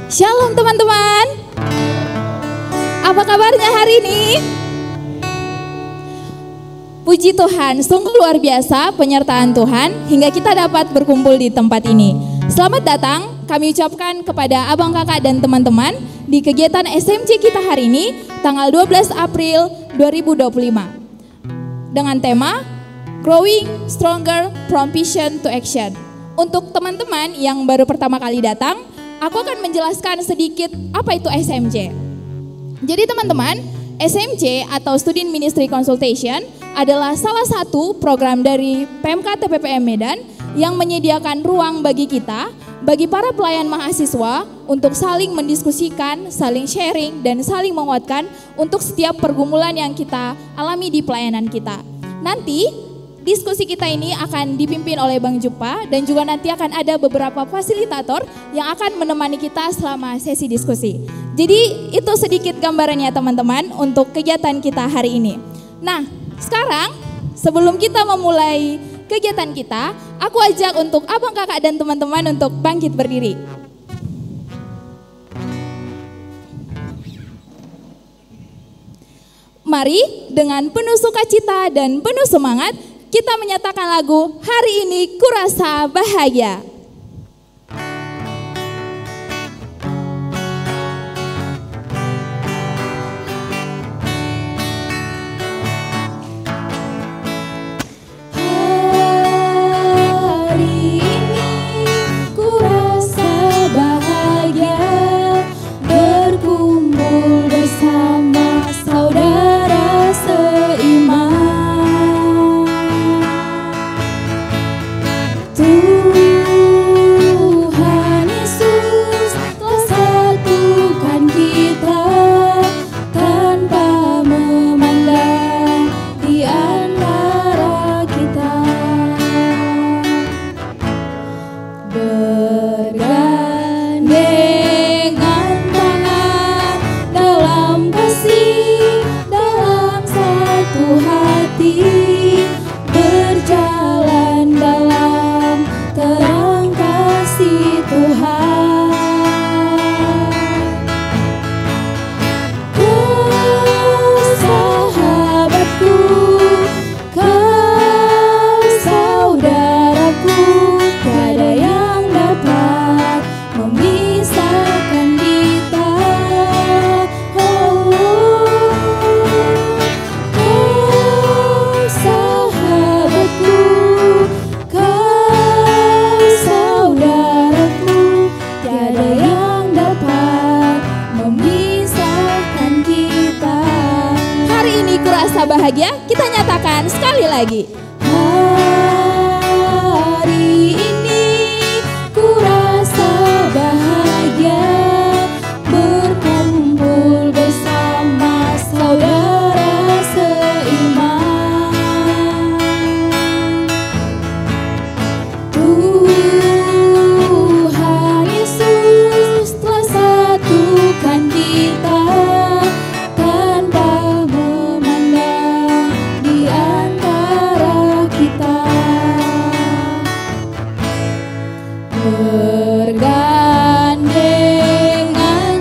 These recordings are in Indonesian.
Shalom teman-teman. Apa kabarnya hari ini? Puji Tuhan, sungguh luar biasa penyertaan Tuhan hingga kita dapat berkumpul di tempat ini. Selamat datang, kami ucapkan kepada abang kakak dan teman-teman di kegiatan SMC kita hari ini, tanggal 12 April 2025. Dengan tema, Growing Stronger from Vision to Action. Untuk teman-teman yang baru pertama kali datang, aku akan menjelaskan sedikit apa itu SMC. Jadi teman-teman, SMC atau Student Ministry Consultation adalah salah satu program dari PMK TPPM Medan yang menyediakan ruang bagi kita, bagi para pelayan mahasiswa untuk saling mendiskusikan, saling sharing, dan saling menguatkan untuk setiap pergumulan yang kita alami di pelayanan kita. Nanti diskusi kita ini akan dipimpin oleh Bang Jupa dan juga nanti akan ada beberapa fasilitator yang akan menemani kita selama sesi diskusi. Jadi itu sedikit gambarannya teman-teman untuk kegiatan kita hari ini. Nah, sekarang sebelum kita memulai kegiatan kita, aku ajak untuk abang kakak dan teman-teman untuk bangkit berdiri. Mari dengan penuh sukacita dan penuh semangat kita menyatakan lagu Hari Ini Kurasa Bahagia. Bahagia, kita nyatakan sekali lagi. Hari ini ku rasa bahagia berkumpul bersama saudara seiman. Tuhan Yesus telah satukan kita. Bergandengan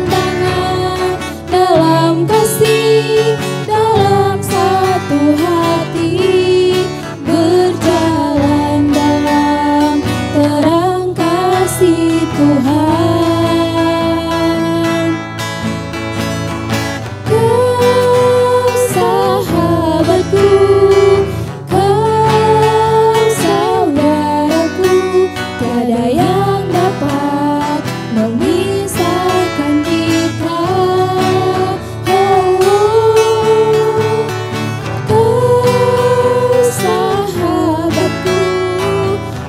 tangan dalam kasih, dalam satu hati, berjalan dalam terang kasih Tuhan. Kau sahabatku, kau saudaraku, tiada yang dapat memisahkan kita. Kau sahabatku,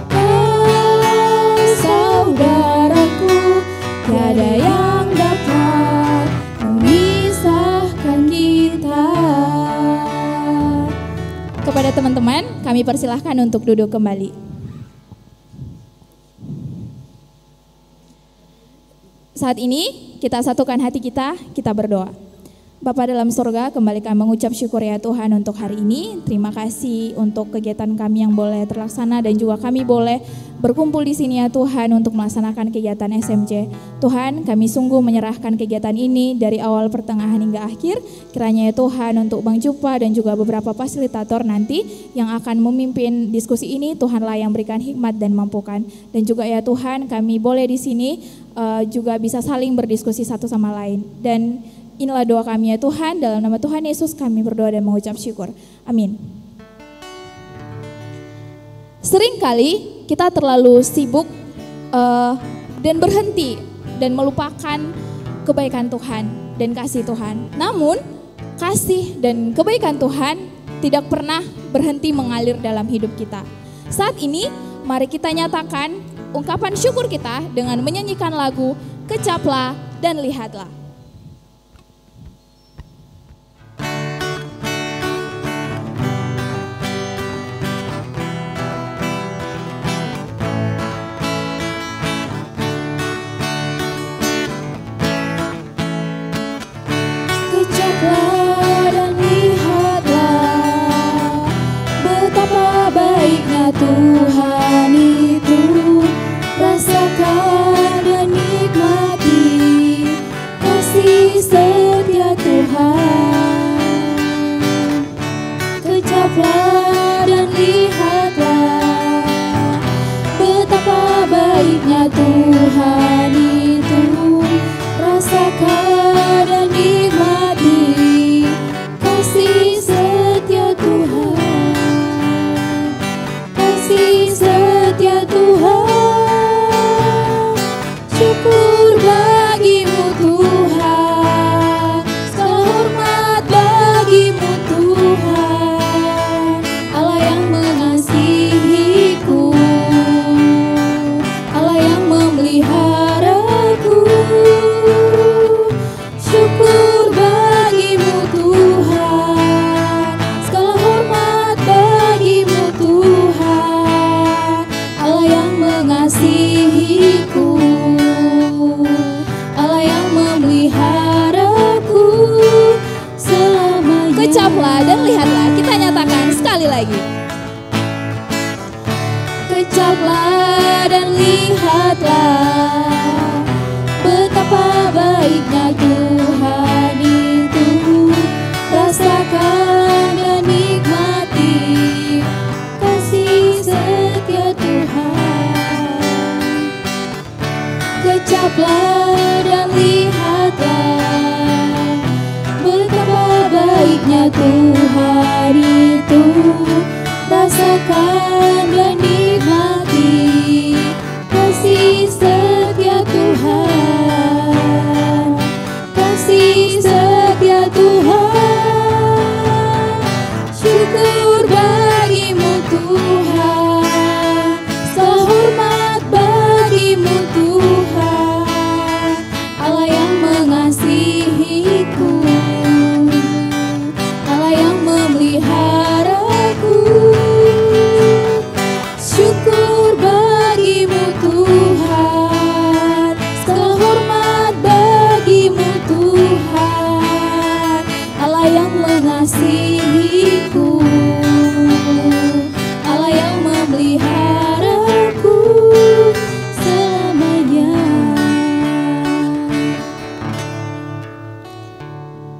kau saudaraku, tiada yang dapat memisahkan kita. Kepada teman-teman, kami persilahkan untuk duduk kembali. Saat ini kita satukan hati kita berdoa. Bapa dalam surga, kembali kami mengucap syukur ya Tuhan untuk hari ini. Terima kasih untuk kegiatan kami yang boleh terlaksana dan juga kami boleh berkumpul di sini ya Tuhan untuk melaksanakan kegiatan SMC. Tuhan, kami sungguh menyerahkan kegiatan ini dari awal, pertengahan hingga akhir. Kiranya ya Tuhan untuk Bang Jupa dan juga beberapa fasilitator nanti yang akan memimpin diskusi ini, Tuhanlah yang berikan hikmat dan mampukan. Dan juga ya Tuhan, kami boleh di sini juga bisa saling berdiskusi satu sama lain. Dan inilah doa kami ya Tuhan, dalam nama Tuhan Yesus kami berdoa dan mengucap syukur. Amin. Seringkali kita terlalu sibuk dan berhenti dan melupakan kebaikan Tuhan dan kasih Tuhan. Namun kasih dan kebaikan Tuhan tidak pernah berhenti mengalir dalam hidup kita. Saat ini mari kita nyatakan ungkapan syukur kita dengan menyanyikan lagu Kecaplah dan Lihatlah. Tuhan itu, rasakan dan nikmati kasih setia Tuhan. Kecaplah dan lihatlah betapa baiknya Tuhan itu, rasakan dan nikmati kasih setia Tuhan. Setia Tuhan, syukur bagimu Tuhan, segala hormat bagimu Tuhan, Allah yang mengasihiku, Allah yang memeliharaku. Syukur bagimu Tuhan, segala hormat bagimu Tuhan, Allah yang mengasihiku, Allah yang memeliharaku selamanya. Kecaplah dan lihatlah, kita nyatakan sekali lagi. Kecaplah dan lihatlah betapa baiknya Tuhan itu, rasakan dan nikmati kasih setia Tuhan. Kecaplah dan lihatlah betapa baiknya Tuhan itu, rasakan dan nikmati kasih setia Tuhan. Kasih setia Tuhan, syukur bagimu Tuhan, segala hormat bagimu Tuhan, Allah yang mengasihiku, Allah yang memeliharaku. Syukur bagimu Tuhan, segala hormat bagimu Tuhan, Allah yang mengasihiku, Allah yang memeliharaku selamanya.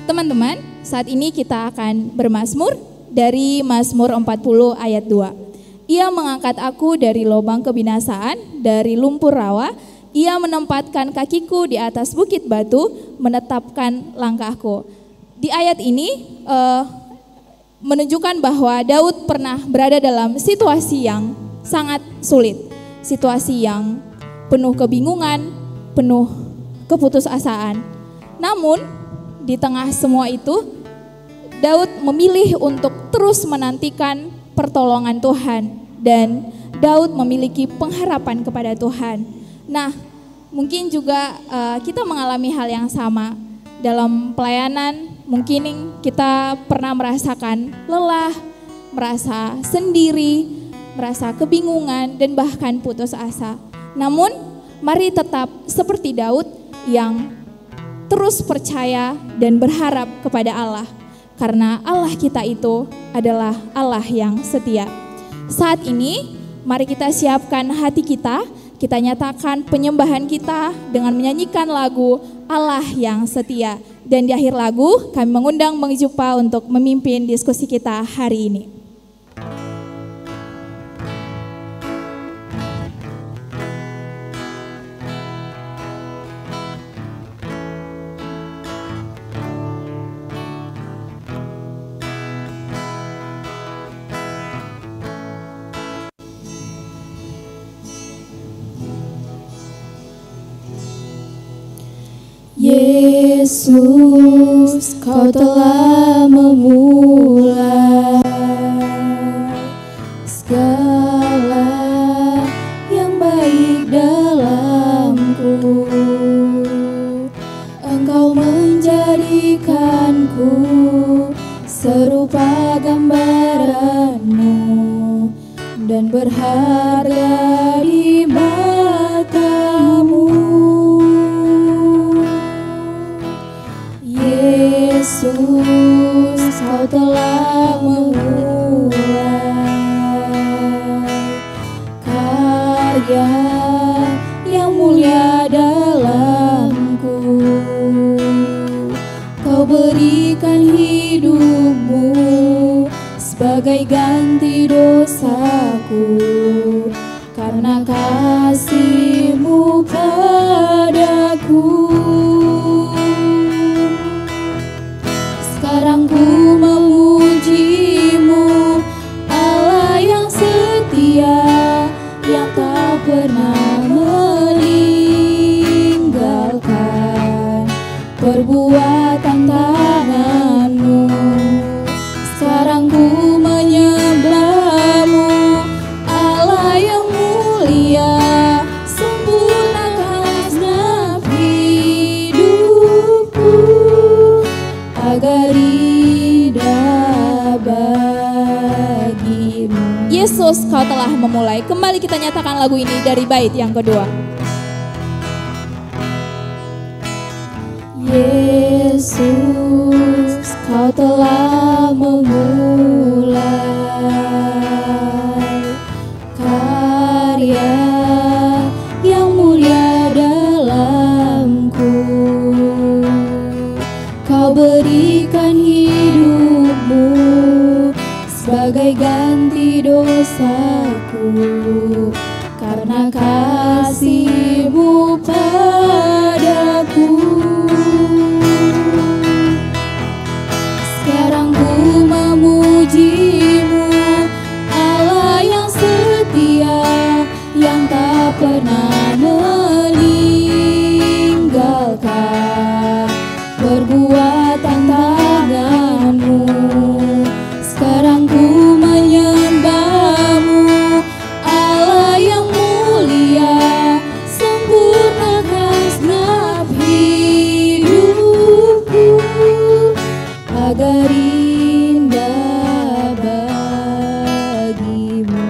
Teman-teman, saat ini kita akan bermazmur dari Mazmur 40 ayat 2. Ia mengangkat aku dari lubang kebinasaan, dari lumpur rawa. Ia menempatkan kakiku di atas bukit batu, menetapkan langkahku. Di ayat ini menunjukkan bahwa Daud pernah berada dalam situasi yang sangat sulit. Situasi yang penuh kebingungan, penuh keputusasaan. Namun di tengah semua itu, Daud memilih untuk terus menantikan pertolongan Tuhan, dan Daud memiliki pengharapan kepada Tuhan. Nah, mungkin juga kita mengalami hal yang sama dalam pelayanan. Mungkin kita pernah merasakan lelah, merasa sendiri, merasa kebingungan dan bahkan putus asa. Namun, mari tetap seperti Daud yang terus percaya dan berharap kepada Allah. Karena Allah kita itu adalah Allah yang setia. Saat ini, mari kita siapkan hati kita nyatakan penyembahan kita dengan menyanyikan lagu Allah yang setia. Dan di akhir lagu, kami mengundang Bang Jupa untuk memimpin diskusi kita hari ini. Yesus, Kau telah memulai segala yang baik dalamku. Engkau menjadikanku serupa gambaran-Mu dan berharga di mata-Mu. Yesus, Kau telah memulai karya yang mulia dalamku. Kau berikan hidup-Mu sebagai ganti dosaku, karena kasih-Mu padaku. Sekarang ku memuji-Mu, Allah yang setia, yang tak pernah meninggalkan perbuatan tangan-Mu. Sekarang ku menyembah-Mu, Allah yang mulia, sempurnakan segenap hidupku agar indah bagi-Mu. Yesus, Kau telah memulai. Kembali kita nyatakan lagu ini dari bait yang kedua. Yesus, Kau telah memulai karya yang mulia dalamku. Kau berikan hidup-Mu sebagai ganti dosaku, karena kasih-Mu padaku. Sekarang ku memuji-Mu, Allah yang setia, yang tak pernah meninggalkan perbuatan tangan-Mu. Sekarang ku menyembah-Mu, Allah yang mulia, sempurnakan segenap hidupku agar indah bagi-Mu.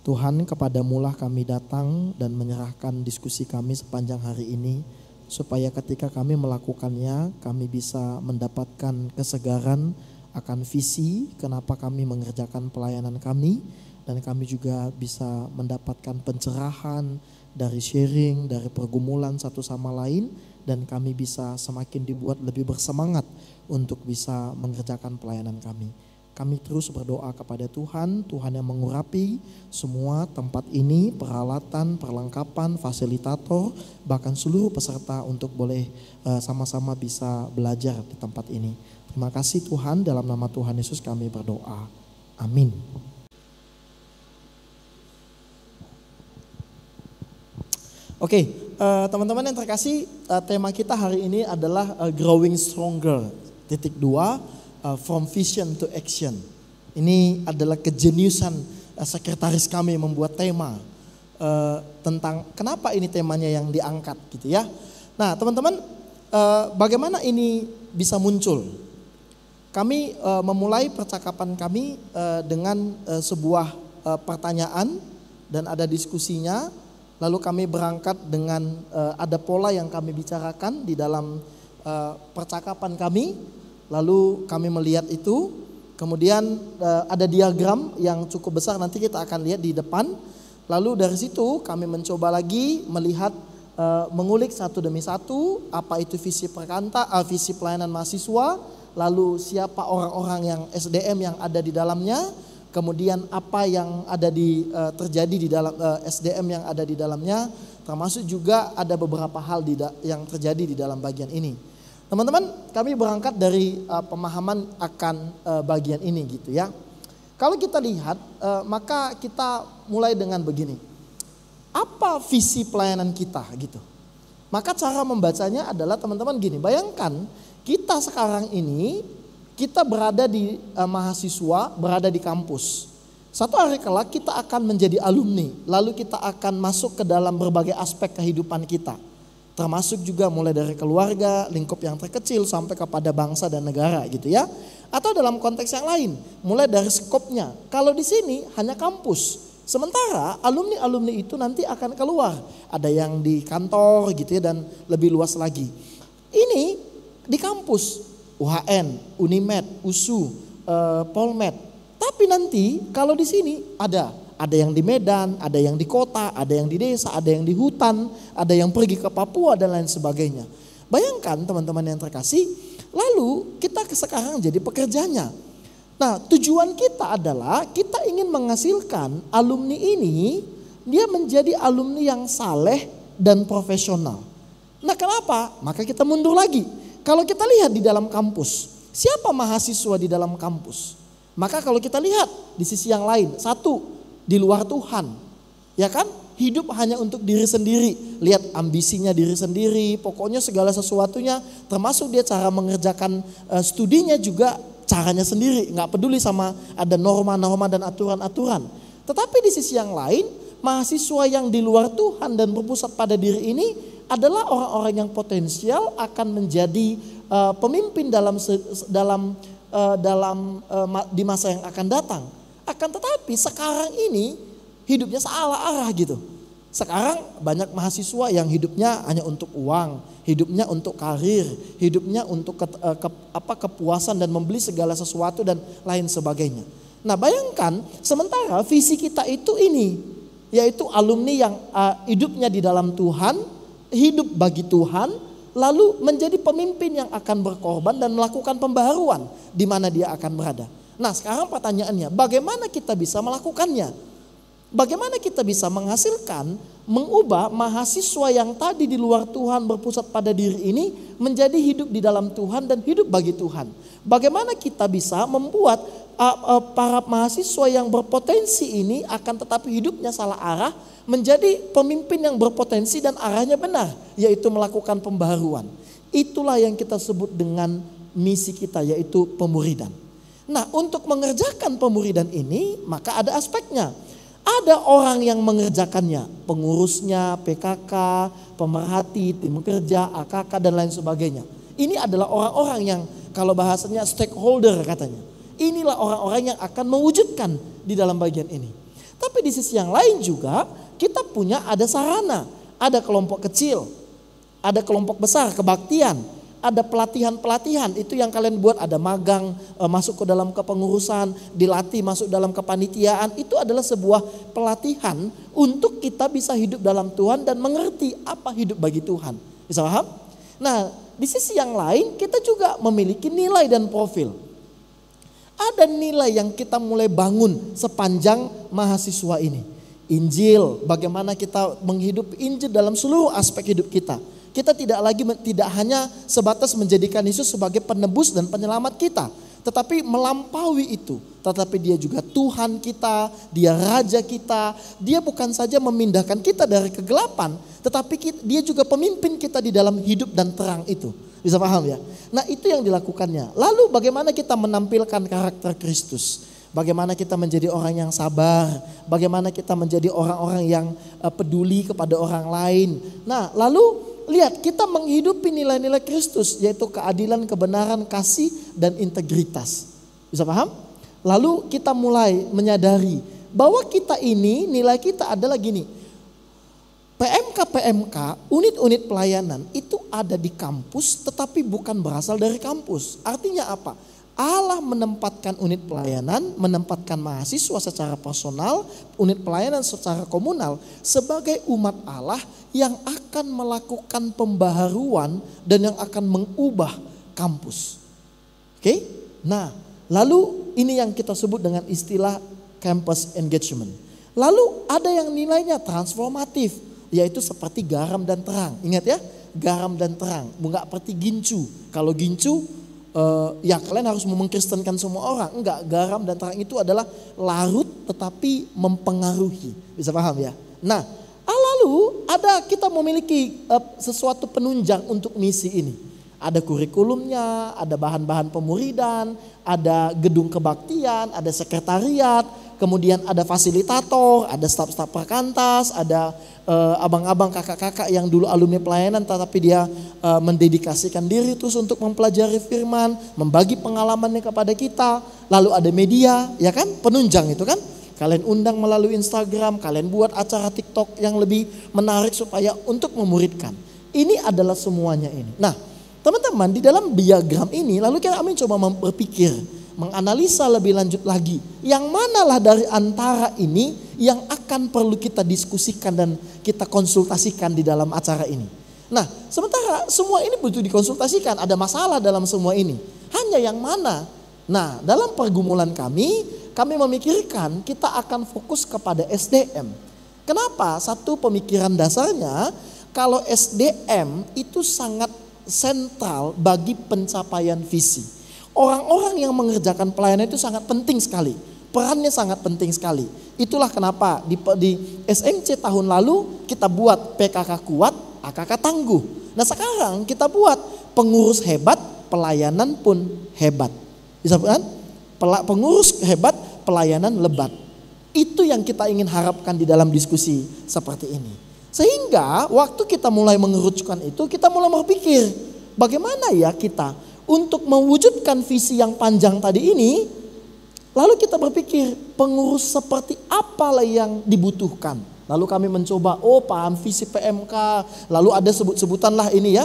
Tuhan, kepadamu-lah kami datang dan menyerahkan diskusi kami sepanjang hari ini, supaya ketika kami melakukannya, kami bisa mendapatkan kesegaran akan visi kenapa kami mengerjakan pelayanan kami, dan kami juga bisa mendapatkan pencerahan dari sharing, dari pergumulan satu sama lain, dan kami bisa semakin dibuat lebih bersemangat untuk bisa mengerjakan pelayanan kami. Kami terus berdoa kepada Tuhan, Tuhan yang mengurapi semua tempat ini, peralatan, perlengkapan, fasilitator, bahkan seluruh peserta untuk boleh sama-sama bisa belajar di tempat ini. Terima kasih Tuhan, dalam nama Tuhan Yesus kami berdoa. Amin. Oke, teman-teman yang terkasih, tema kita hari ini adalah Growing Stronger. Titik 2. From vision to action. Ini adalah kejeniusan sekretaris kami membuat tema tentang kenapa ini temanya yang diangkat gitu ya. Nah teman-teman, bagaimana ini bisa muncul? kami memulai percakapan kami dengan sebuah pertanyaan dan ada diskusinya. Lalu kami berangkat dengan ada pola yang kami bicarakan di dalam percakapan kami. Lalu kami melihat itu, kemudian ada diagram yang cukup besar, nanti kita akan lihat di depan. Lalu dari situ kami mencoba lagi melihat, mengulik satu demi satu, apa itu visi visi pelayanan mahasiswa, lalu siapa orang-orang yang SDM yang ada di dalamnya, kemudian apa yang ada terjadi di dalam SDM yang ada di dalamnya, termasuk juga ada beberapa hal yang terjadi di dalam bagian ini. Teman-teman, kami berangkat dari pemahaman akan bagian ini gitu ya. Kalau kita lihat, maka kita mulai dengan begini. Apa visi pelayanan kita gitu? Maka cara membacanya adalah teman-teman gini, bayangkan kita sekarang ini, kita berada di mahasiswa, berada di kampus. Satu hari kelak kita akan menjadi alumni, lalu kita akan masuk ke dalam berbagai aspek kehidupan kita. Termasuk juga mulai dari keluarga, lingkup yang terkecil sampai kepada bangsa dan negara gitu ya. Atau dalam konteks yang lain, mulai dari skopnya. Kalau di sini hanya kampus. Sementara alumni-alumni itu nanti akan keluar. Ada yang di kantor gitu ya dan lebih luas lagi. Ini di kampus. UHN, Unimed, USU, Polmed. Tapi nanti kalau di sini ada yang di Medan, ada yang di kota, ada yang di desa, ada yang di hutan, ada yang pergi ke Papua dan lain sebagainya. Bayangkan teman-teman yang terkasih, lalu kita sekarang jadi pekerjanya. Nah, tujuan kita adalah kita ingin menghasilkan alumni ini, dia menjadi alumni yang saleh dan profesional. Nah, kenapa? Maka kita mundur lagi. Kalau kita lihat di dalam kampus, siapa mahasiswa di dalam kampus? Maka kalau kita lihat di sisi yang lain, satu, di luar Tuhan. Ya kan? Hidup hanya untuk diri sendiri. Lihat ambisinya diri sendiri, pokoknya segala sesuatunya, termasuk dia cara mengerjakan studinya juga caranya sendiri. Nggak peduli sama ada norma-norma dan aturan-aturan. Tetapi di sisi yang lain, mahasiswa yang di luar Tuhan dan berpusat pada diri ini adalah orang-orang yang potensial akan menjadi pemimpin di masa yang akan datang. Akan tetapi sekarang ini hidupnya salah arah gitu. Sekarang banyak mahasiswa yang hidupnya hanya untuk uang, hidupnya untuk karir, hidupnya untuk kepuasan dan membeli segala sesuatu dan lain sebagainya. Nah, bayangkan sementara visi kita itu ini, yaitu alumni yang hidupnya di dalam Tuhan, hidup bagi Tuhan, lalu menjadi pemimpin yang akan berkorban dan melakukan pembaharuan di mana dia akan berada. Nah, sekarang pertanyaannya, bagaimana kita bisa melakukannya? Bagaimana kita bisa menghasilkan, mengubah mahasiswa yang tadi di luar Tuhan berpusat pada diri ini menjadi hidup di dalam Tuhan dan hidup bagi Tuhan? Bagaimana kita bisa membuat para mahasiswa yang berpotensi ini akan tetapi hidupnya salah arah menjadi pemimpin yang berpotensi dan arahnya benar, yaitu melakukan pembaharuan. Itulah yang kita sebut dengan misi kita, yaitu pemuridan. Nah, untuk mengerjakan pemuridan ini maka ada aspeknya. Ada orang yang mengerjakannya, pengurusnya, PKK, pemerhati, tim kerja, AKK dan lain sebagainya. Ini adalah orang-orang yang kalau bahasanya stakeholder katanya. Inilah orang-orang yang akan mewujudkan di dalam bagian ini. Tapi di sisi yang lain juga kita punya ada sarana, ada kelompok kecil, ada kelompok besar kebaktian, ada pelatihan-pelatihan itu yang kalian buat, ada magang masuk ke dalam kepengurusan, dilatih masuk dalam kepanitiaan. Itu adalah sebuah pelatihan untuk kita bisa hidup dalam Tuhan dan mengerti apa hidup bagi Tuhan. Bisa paham? Nah, di sisi yang lain kita juga memiliki nilai dan profil. Ada nilai yang kita mulai bangun sepanjang mahasiswa ini. Injil, bagaimana kita menghidupi Injil dalam seluruh aspek hidup kita. Kita tidak hanya sebatas menjadikan Yesus sebagai penebus dan penyelamat kita, tetapi melampaui itu. Tetapi dia juga Tuhan kita, dia Raja kita. Dia bukan saja memindahkan kita dari kegelapan, tetapi dia juga pemimpin kita di dalam hidup dan terang itu. Bisa paham ya? Nah, itu yang dilakukannya. Lalu bagaimana kita menampilkan karakter Kristus? Bagaimana kita menjadi orang yang sabar? Bagaimana kita menjadi orang-orang yang peduli kepada orang lain? Nah, lalu lihat kita menghidupi nilai-nilai Kristus, yaitu keadilan, kebenaran, kasih, dan integritas. Bisa paham? Lalu kita mulai menyadari bahwa kita ini, nilai kita adalah gini. PMK, unit-unit pelayanan itu ada di kampus tetapi bukan berasal dari kampus. Artinya apa? Allah menempatkan unit pelayanan, menempatkan mahasiswa secara personal, unit pelayanan secara komunal sebagai umat Allah yang akan melakukan pembaharuan dan yang akan mengubah kampus. Oke? Nah, lalu ini yang kita sebut dengan istilah campus engagement. Lalu ada yang nilainya transformatif, yaitu seperti garam dan terang. Ingat ya, garam dan terang. Enggak seperti gincu. Kalau gincu, ya kalian harus mengkristenkan semua orang. Enggak, garam dan terang itu adalah larut tetapi mempengaruhi. Bisa paham ya? Nah, lalu kita memiliki sesuatu penunjang untuk misi ini. Ada kurikulumnya, ada bahan-bahan pemuridan, ada gedung kebaktian, ada sekretariat, kemudian ada fasilitator, ada staf-staf perkantas, ada abang-abang kakak-kakak yang dulu alumni pelayanan tetapi dia mendedikasikan diri terus untuk mempelajari firman, membagi pengalamannya kepada kita. Lalu ada media, ya kan, penunjang itu kan. Kalian undang melalui Instagram, kalian buat acara TikTok yang lebih menarik supaya untuk memuridkan. Ini adalah semuanya ini. Nah, teman-teman, di dalam diagram ini lalu kami coba berpikir, menganalisa lebih lanjut lagi. Yang manalah dari antara ini yang akan perlu kita diskusikan dan kita konsultasikan di dalam acara ini. Nah, sementara semua ini butuh dikonsultasikan, ada masalah dalam semua ini. Hanya yang mana? Nah, dalam pergumulan kami memikirkan kita akan fokus kepada SDM. Kenapa? Satu, pemikiran dasarnya, kalau SDM itu sangat sentral bagi pencapaian visi. Orang-orang yang mengerjakan pelayanan itu sangat penting sekali. Perannya sangat penting sekali. Itulah kenapa di SMC tahun lalu kita buat PKK kuat, AKK tangguh. Nah, sekarang kita buat pengurus hebat, pelayanan pun hebat. Bisa kan? Pengurus hebat, pelayanan lebat. Itu yang kita ingin harapkan di dalam diskusi seperti ini. Sehingga waktu kita mulai mengerucutkan itu, kita mulai berpikir bagaimana ya kita untuk mewujudkan visi yang panjang tadi ini. Lalu kita berpikir pengurus seperti apalah yang dibutuhkan. Lalu kami mencoba, paham visi PMK. Lalu ada sebut-sebutan lah ini ya,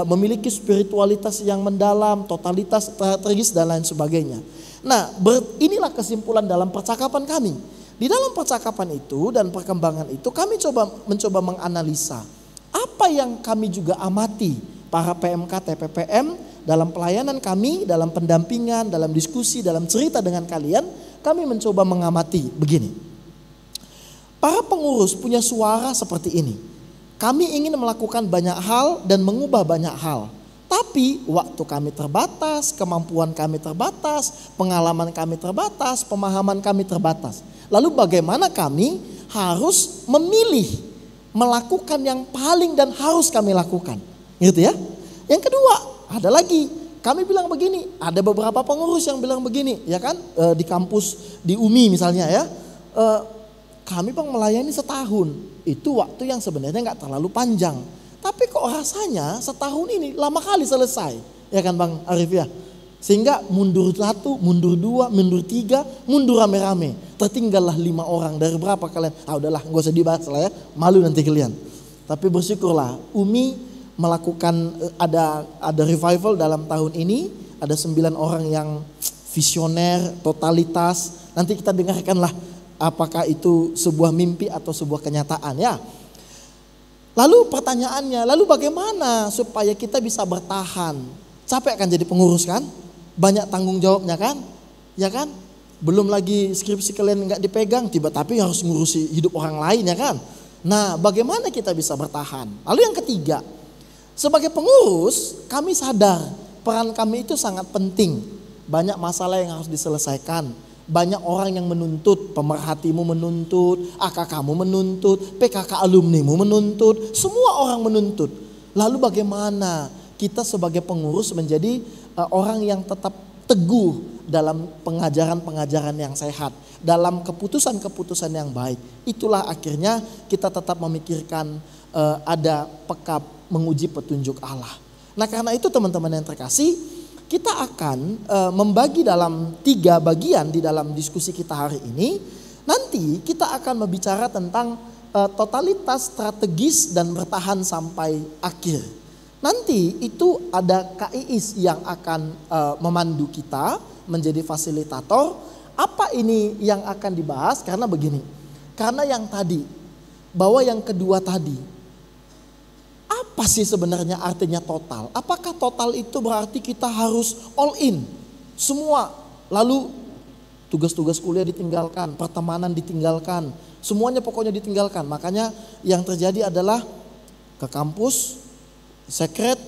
memiliki spiritualitas yang mendalam, totalitas strategis dan lain sebagainya. Nah, inilah kesimpulan dalam percakapan kami. Di dalam percakapan itu dan perkembangan itu kami mencoba menganalisa apa yang kami juga amati para PMK TPPM dalam pelayanan kami, dalam pendampingan, dalam diskusi, dalam cerita dengan kalian. Kami mencoba mengamati begini. Para pengurus punya suara seperti ini. Kami ingin melakukan banyak hal dan mengubah banyak hal. Tapi waktu kami terbatas, kemampuan kami terbatas, pengalaman kami terbatas, pemahaman kami terbatas. Lalu bagaimana kami harus memilih melakukan yang paling dan harus kami lakukan. Gitu ya. Yang kedua, ada lagi. Kami bilang begini, ada beberapa pengurus yang bilang begini, ya kan? Di kampus, di UMI misalnya ya. Kami bang melayani setahun. Itu waktu yang sebenarnya gak terlalu panjang. Tapi kok rasanya setahun ini lama kali selesai. Ya kan Bang Arif ya. Sehingga mundur 1, mundur 2, mundur 3, mundur rame-rame. Tertinggallah 5 orang dari berapa kalian. Udahlah gak usah dibahas lah ya. Malu nanti kalian. Tapi bersyukurlah UMI melakukan ada revival dalam tahun ini. Ada 9 orang yang visioner, totalitas. Nanti kita dengarkanlah apakah itu sebuah mimpi atau sebuah kenyataan ya. Lalu pertanyaannya, lalu bagaimana supaya kita bisa bertahan? Capek kan jadi pengurus kan? Banyak tanggung jawabnya kan? Ya kan? Belum lagi skripsi kalian nggak dipegang, tapi harus ngurusi hidup orang lain ya kan? Nah, bagaimana kita bisa bertahan? Lalu yang ketiga, sebagai pengurus kami sadar peran kami itu sangat penting. Banyak masalah yang harus diselesaikan. Banyak orang yang menuntut, pemerhatimu menuntut, AKK-mu menuntut, PKK alumnimu menuntut, semua orang menuntut. Lalu bagaimana kita sebagai pengurus menjadi orang yang tetap teguh dalam pengajaran-pengajaran yang sehat, dalam keputusan-keputusan yang baik. Itulah akhirnya kita tetap memikirkan ada menguji petunjuk Allah. Nah karena itu teman-teman yang terkasih, kita akan membagi dalam 3 bagian di dalam diskusi kita hari ini. Nanti kita akan berbicara tentang totalitas, strategis, dan bertahan sampai akhir. Nanti itu ada Kak Iis yang akan memandu kita menjadi fasilitator. Apa ini yang akan dibahas? Karena begini, karena yang tadi, bahwa yang kedua tadi, apa sih sebenarnya artinya total? Apakah total itu berarti kita harus all in semua, lalu tugas-tugas kuliah ditinggalkan, pertemanan ditinggalkan, semuanya pokoknya ditinggalkan. Makanya yang terjadi adalah ke kampus, secret,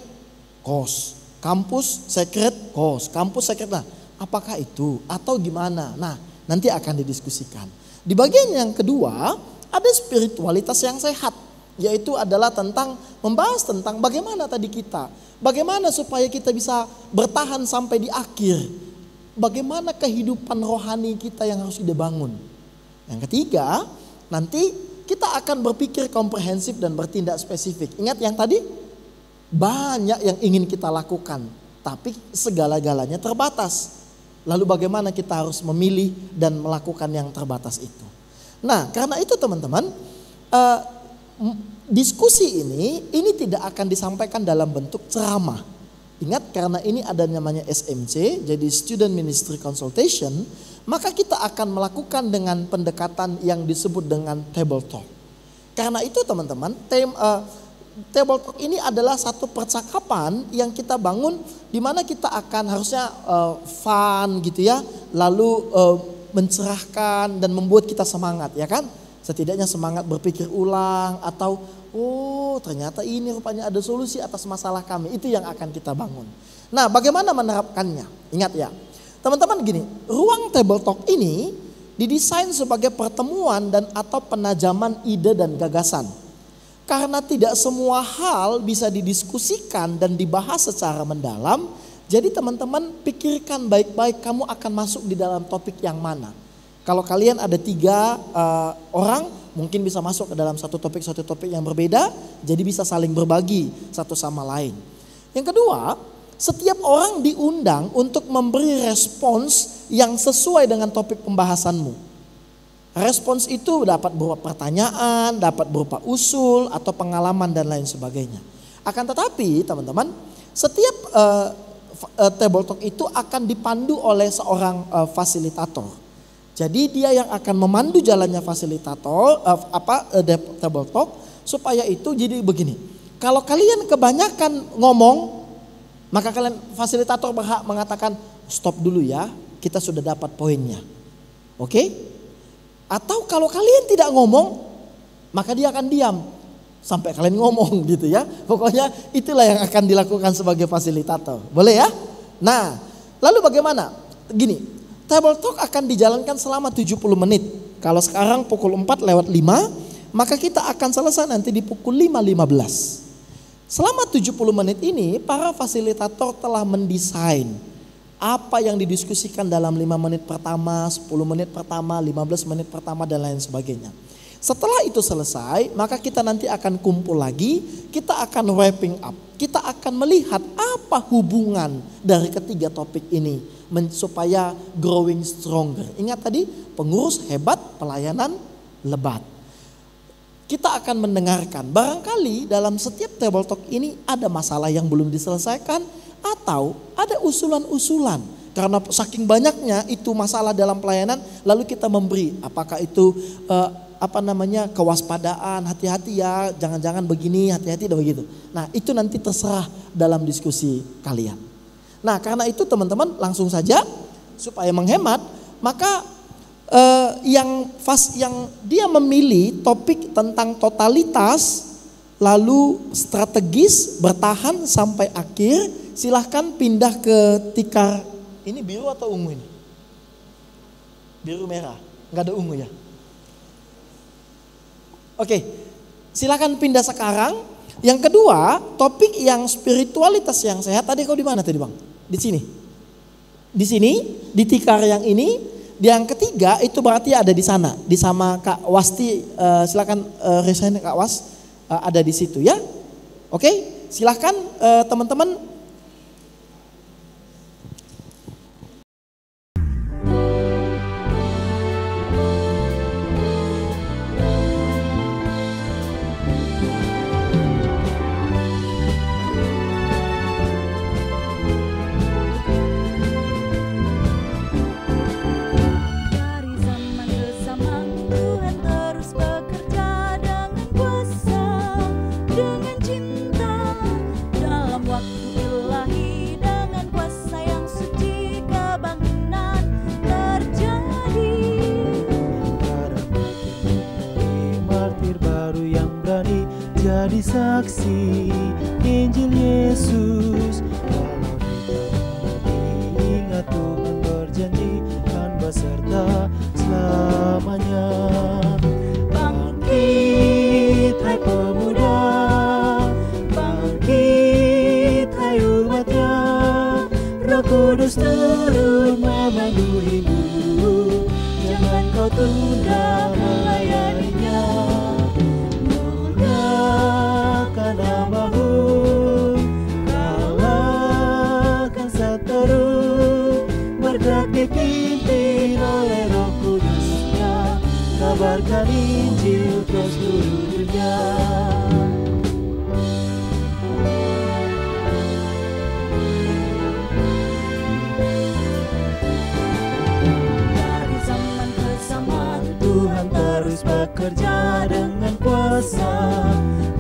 kos, kampus, secret, kos, kampus, secret. Nah, apakah itu atau gimana? Nah, nanti akan didiskusikan. Di bagian yang kedua ada spiritualitas yang sehat, yaitu adalah tentang membahas tentang bagaimana tadi kita, bagaimana supaya kita bisa bertahan sampai di akhir, bagaimana kehidupan rohani kita yang harus dibangun. Yang ketiga, nanti kita akan berpikir komprehensif dan bertindak spesifik. Ingat yang tadi, banyak yang ingin kita lakukan, tapi segala-galanya terbatas. Lalu bagaimana kita harus memilih dan melakukan yang terbatas itu. Nah karena itu teman-teman, diskusi ini tidak akan disampaikan dalam bentuk ceramah. Ingat, karena ini ada namanya SMC, jadi Student Ministry Consultation, maka kita akan melakukan dengan pendekatan yang disebut dengan table talk. Karena itu teman-teman, table talk ini adalah satu percakapan yang kita bangun, di mana kita akan harusnya fun gitu ya, lalu mencerahkan dan membuat kita semangat, ya kan? Setidaknya semangat berpikir ulang, atau oh ternyata ini rupanya ada solusi atas masalah kami. Itu yang akan kita bangun. Nah bagaimana menerapkannya? Ingat ya teman-teman, gini, ruang table talk ini didesain sebagai pertemuan dan atau penajaman ide dan gagasan. Karena tidak semua hal bisa didiskusikan dan dibahas secara mendalam, jadi teman-teman pikirkan baik-baik kamu akan masuk di dalam topik yang mana. Kalau kalian ada 3 orang, mungkin bisa masuk ke dalam satu topik yang berbeda, jadi bisa saling berbagi satu sama lain. Yang kedua, setiap orang diundang untuk memberi respons yang sesuai dengan topik pembahasanmu. Respons itu dapat berupa pertanyaan, dapat berupa usul atau pengalaman dan lain sebagainya. Akan tetapi teman-teman, setiap table talk itu akan dipandu oleh seorang fasilitator. Jadi dia yang akan memandu jalannya fasilitator table talk, supaya itu jadi begini. Kalau kalian kebanyakan ngomong, maka kalian fasilitator berhak mengatakan stop dulu ya, kita sudah dapat poinnya. Oke? Atau kalau kalian tidak ngomong, maka dia akan diam sampai kalian ngomong gitu ya. Pokoknya itulah yang akan dilakukan sebagai fasilitator. Boleh ya? Nah, lalu bagaimana? Gini, table talk akan dijalankan selama 70 menit. Kalau sekarang pukul 4:05, maka kita akan selesai nanti di pukul 5:15. Selama 70 menit ini, para fasilitator telah mendesain apa yang didiskusikan dalam 5 menit pertama, 10 menit pertama, 15 menit pertama dan lain sebagainya. Setelah itu selesai, maka kita nanti akan kumpul lagi, kita akan wrapping up. Kita akan melihat apa hubungan dari ketiga topik ini supaya growing stronger. Ingat tadi, pengurus hebat, pelayanan lebat. Kita akan mendengarkan, barangkali dalam setiap table talk ini ada masalah yang belum diselesaikan, atau ada usulan-usulan. Karena saking banyaknya itu masalah dalam pelayanan, lalu kita memberi, apakah itu kewaspadaan, hati-hati ya, jangan-jangan begini, hati-hati dan begitu. Nah itu nanti terserah dalam diskusi kalian. Nah karena itu teman-teman langsung saja supaya menghemat, maka yang dia memilih topik tentang totalitas, lalu strategis, bertahan sampai akhir. Silahkan pindah ke tikar. Ini biru atau ungu ini? Biru merah, nggak ada ungu ya. Oke, silahkan pindah sekarang. Yang kedua, topik yang spiritualitas yang sehat. Tadi kau di mana tadi bang? Di sini. Di sini, di tikar yang ini. Yang ketiga itu berarti ada di sana, di sama Kak Wasti. Silakan resign Kak Was, ada di situ ya. Oke, silahkan teman-teman. Jadi saksi Injil Yesus. Kalau ingat Tuhan berjanji kan beserta selamanya. Bangkit hai pemuda, bangkit hai umatnya. Roh Kudus turun memenuhimu, jangan kau tunda melayaninya. Dipimpin oleh Roh Kudus-Nya, kabarkan Injil ke seluruh dunia. Dari zaman ke zaman Tuhan terus bekerja dengan kuasa,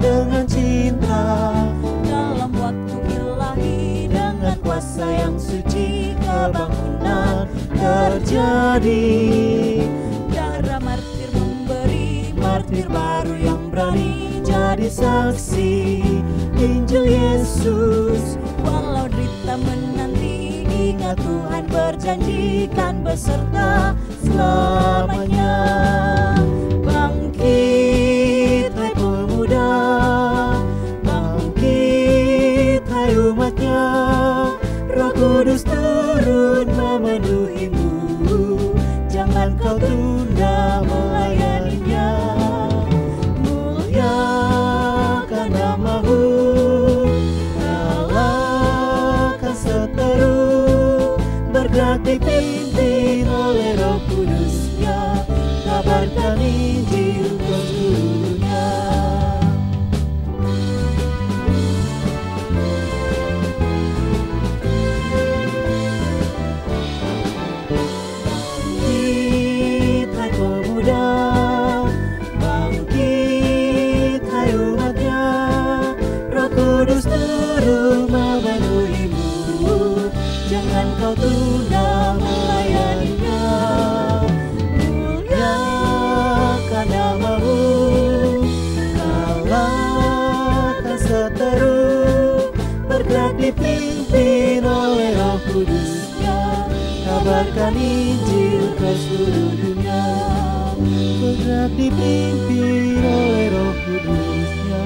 dengan cinta. Dalam waktu ilahi dengan kuasa yang suci, kebangunan terjadi. Darah martir memberi martir baru yang berani jadi saksi Injil Yesus. Walau derita menanti, ingat Tuhan berjanjikan beserta selamanya. Bangkit hai pemuda, bangkit hai umatnya. Roh Kudus turun memenuhimu, jangan kau tunda melayaninya. Muliakan nama-Mu, nyalakan seteru, bergerak dipimpin oleh Roh Kudus-Nya, kabarkan Injil ke seluruh dunia. Bangkit hai umatnya, Roh Kudus turun memenuhimu, jangan kau tunda melayaninya. Muliakan nama-Mu, kalahkan seteru, bergerak dipimpin oleh Roh Kudus-Nya, kabarkan Injil ke seluruh dunia. Bergerak dipimpin oleh Roh Kudus-Nya,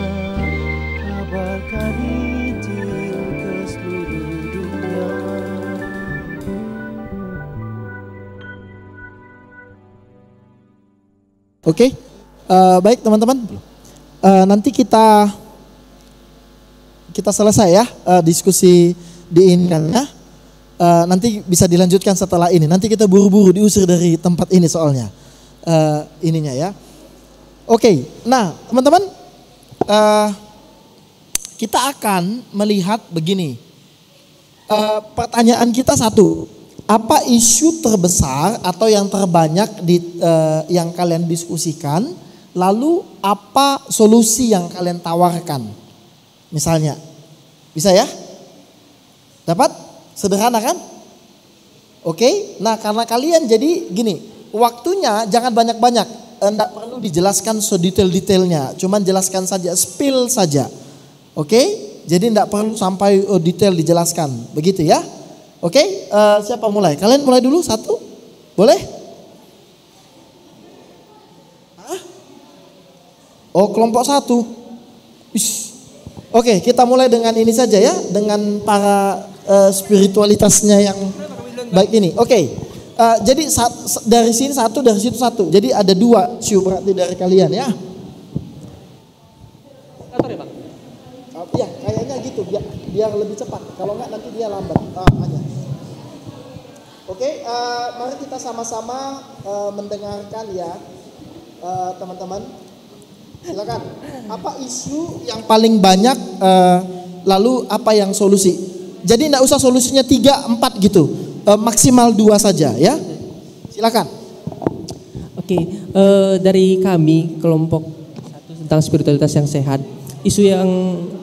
kabarkan Injil ke seluruh dunia. Oke, baik teman-teman. Nanti kita selesai ya diskusi di ini kan ya. Nanti bisa dilanjutkan setelah ini. Nanti kita buru-buru diusir dari tempat ini soalnya. Ininya ya. Oke, nah teman-teman, kita akan melihat begini. Pertanyaan kita satu, apa isu terbesar atau yang terbanyak yang kalian diskusikan? Lalu apa solusi yang kalian tawarkan? Misalnya, bisa ya? Dapat? Sederhana kan? Oke, nah karena kalian jadi gini, waktunya jangan banyak-banyak, enggak perlu dijelaskan sedetail-detailnya, cuman jelaskan saja, spill saja. Oke, jadi enggak perlu sampai detail dijelaskan, begitu ya. Oke, siapa mulai? Kalian mulai dulu satu, boleh? Hah? Oh kelompok satu. Oke, kita mulai dengan ini saja ya, dengan para spiritualitasnya yang baik ini. Oke. Jadi dari sini satu, dari situ satu. Jadi ada dua berarti dari kalian ya. Kantor ya Bang? Ya biar lebih cepat. Kalau enggak nanti dia lambat. Aja. Oke, mari kita sama-sama mendengarkan ya, teman-teman. Silakan. Apa isu yang paling banyak? Lalu apa yang solusi? Jadi enggak usah solusinya 3, 4 gitu. Maksimal 2 saja ya. Silakan. Oke, dari kami kelompok 1 tentang spiritualitas yang sehat, isu yang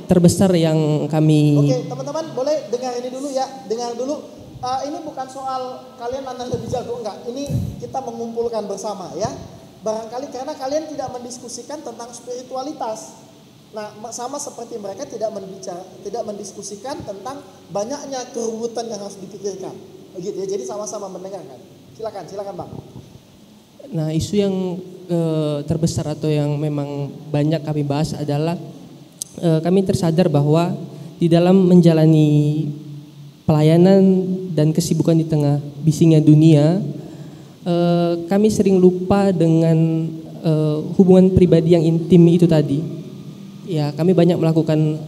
terbesar yang kami. Oke, teman-teman boleh dengar ini dulu ya, dengar dulu. Ini bukan soal kalian mana lebih jago enggak. Ini kita mengumpulkan bersama ya. Barangkali karena kalian tidak mendiskusikan tentang spiritualitas. Nah, sama seperti mereka tidak mendiskusikan tentang banyaknya keruwetan yang harus dipikirkan. Begitu ya. Jadi sama-sama mendengarkan. Silakan Bang. Nah, isu yang terbesar atau yang memang banyak kami bahas adalah kami tersadar bahwa di dalam menjalani pelayanan dan kesibukan di tengah bisingnya dunia, kami sering lupa dengan hubungan pribadi yang intim itu tadi. Ya, kami banyak melakukan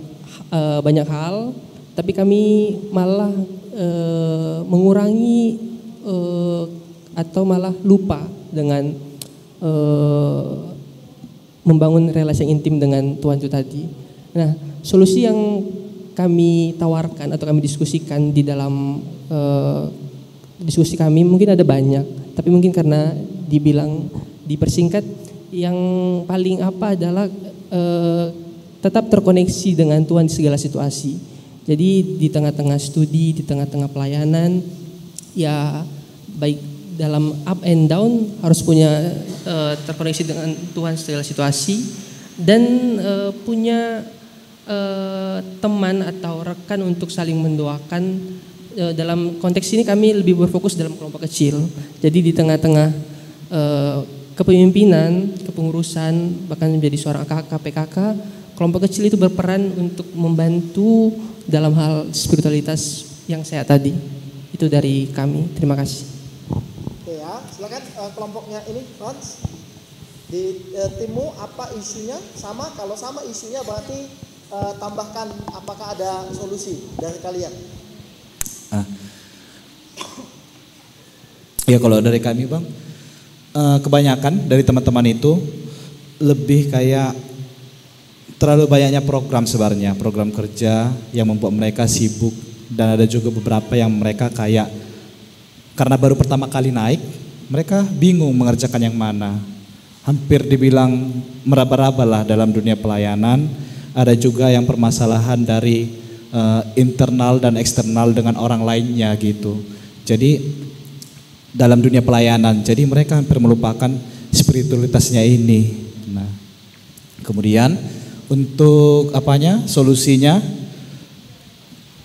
banyak hal, tapi kami malah mengurangi atau malah lupa dengan membangun relasi yang intim dengan Tuhan itu tadi. Nah, solusi yang kami tawarkan atau kami diskusikan di dalam diskusi kami mungkin ada banyak, tapi mungkin karena dipersingkat, yang paling apa adalah tetap terkoneksi dengan Tuhan di segala situasi. Jadi di tengah-tengah studi, di tengah-tengah pelayanan, ya baik dalam up and down harus punya terkoneksi dengan Tuhan segala situasi, dan punya teman atau rekan untuk saling mendoakan. Dalam konteks ini kami lebih berfokus dalam kelompok kecil. Jadi di tengah-tengah kepemimpinan, kepengurusan, bahkan menjadi seorang AKK, PKK, kelompok kecil itu berperan untuk membantu dalam hal spiritualitas yang sehat tadi. Itu dari kami. Terima kasih. Oke ya, silakan kelompoknya ini, Frans. Di timmu apa isunya? Sama, kalau sama isunya berarti tambahkan apakah ada solusi dari kalian. Ya, kalau dari kami Bang, kebanyakan dari teman-teman itu lebih kayak terlalu banyaknya program sebenarnya, program kerja yang membuat mereka sibuk, dan ada juga beberapa yang mereka kayak karena baru pertama kali naik, mereka bingung mengerjakan yang mana. Hampir dibilang meraba-raba lah dalam dunia pelayanan. Ada juga yang permasalahan dari internal dan eksternal dengan orang lainnya gitu. Jadi dalam dunia pelayanan, jadi mereka hampir melupakan spiritualitasnya ini. Nah, kemudian untuk solusinya,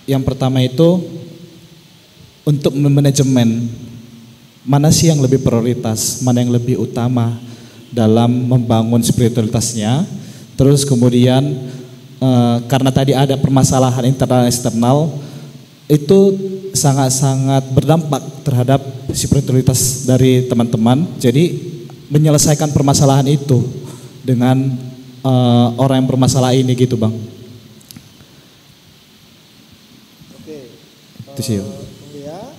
yang pertama itu untuk manajemen, mana sih yang lebih prioritas, mana yang lebih utama dalam membangun spiritualitasnya. Terus kemudian karena tadi ada permasalahan internal dan eksternal, itu sangat-sangat berdampak terhadap spiritualitas dari teman-teman. Jadi menyelesaikan permasalahan itu dengan orang yang bermasalah ini gitu Bang. Oke. Itu sih. Ya,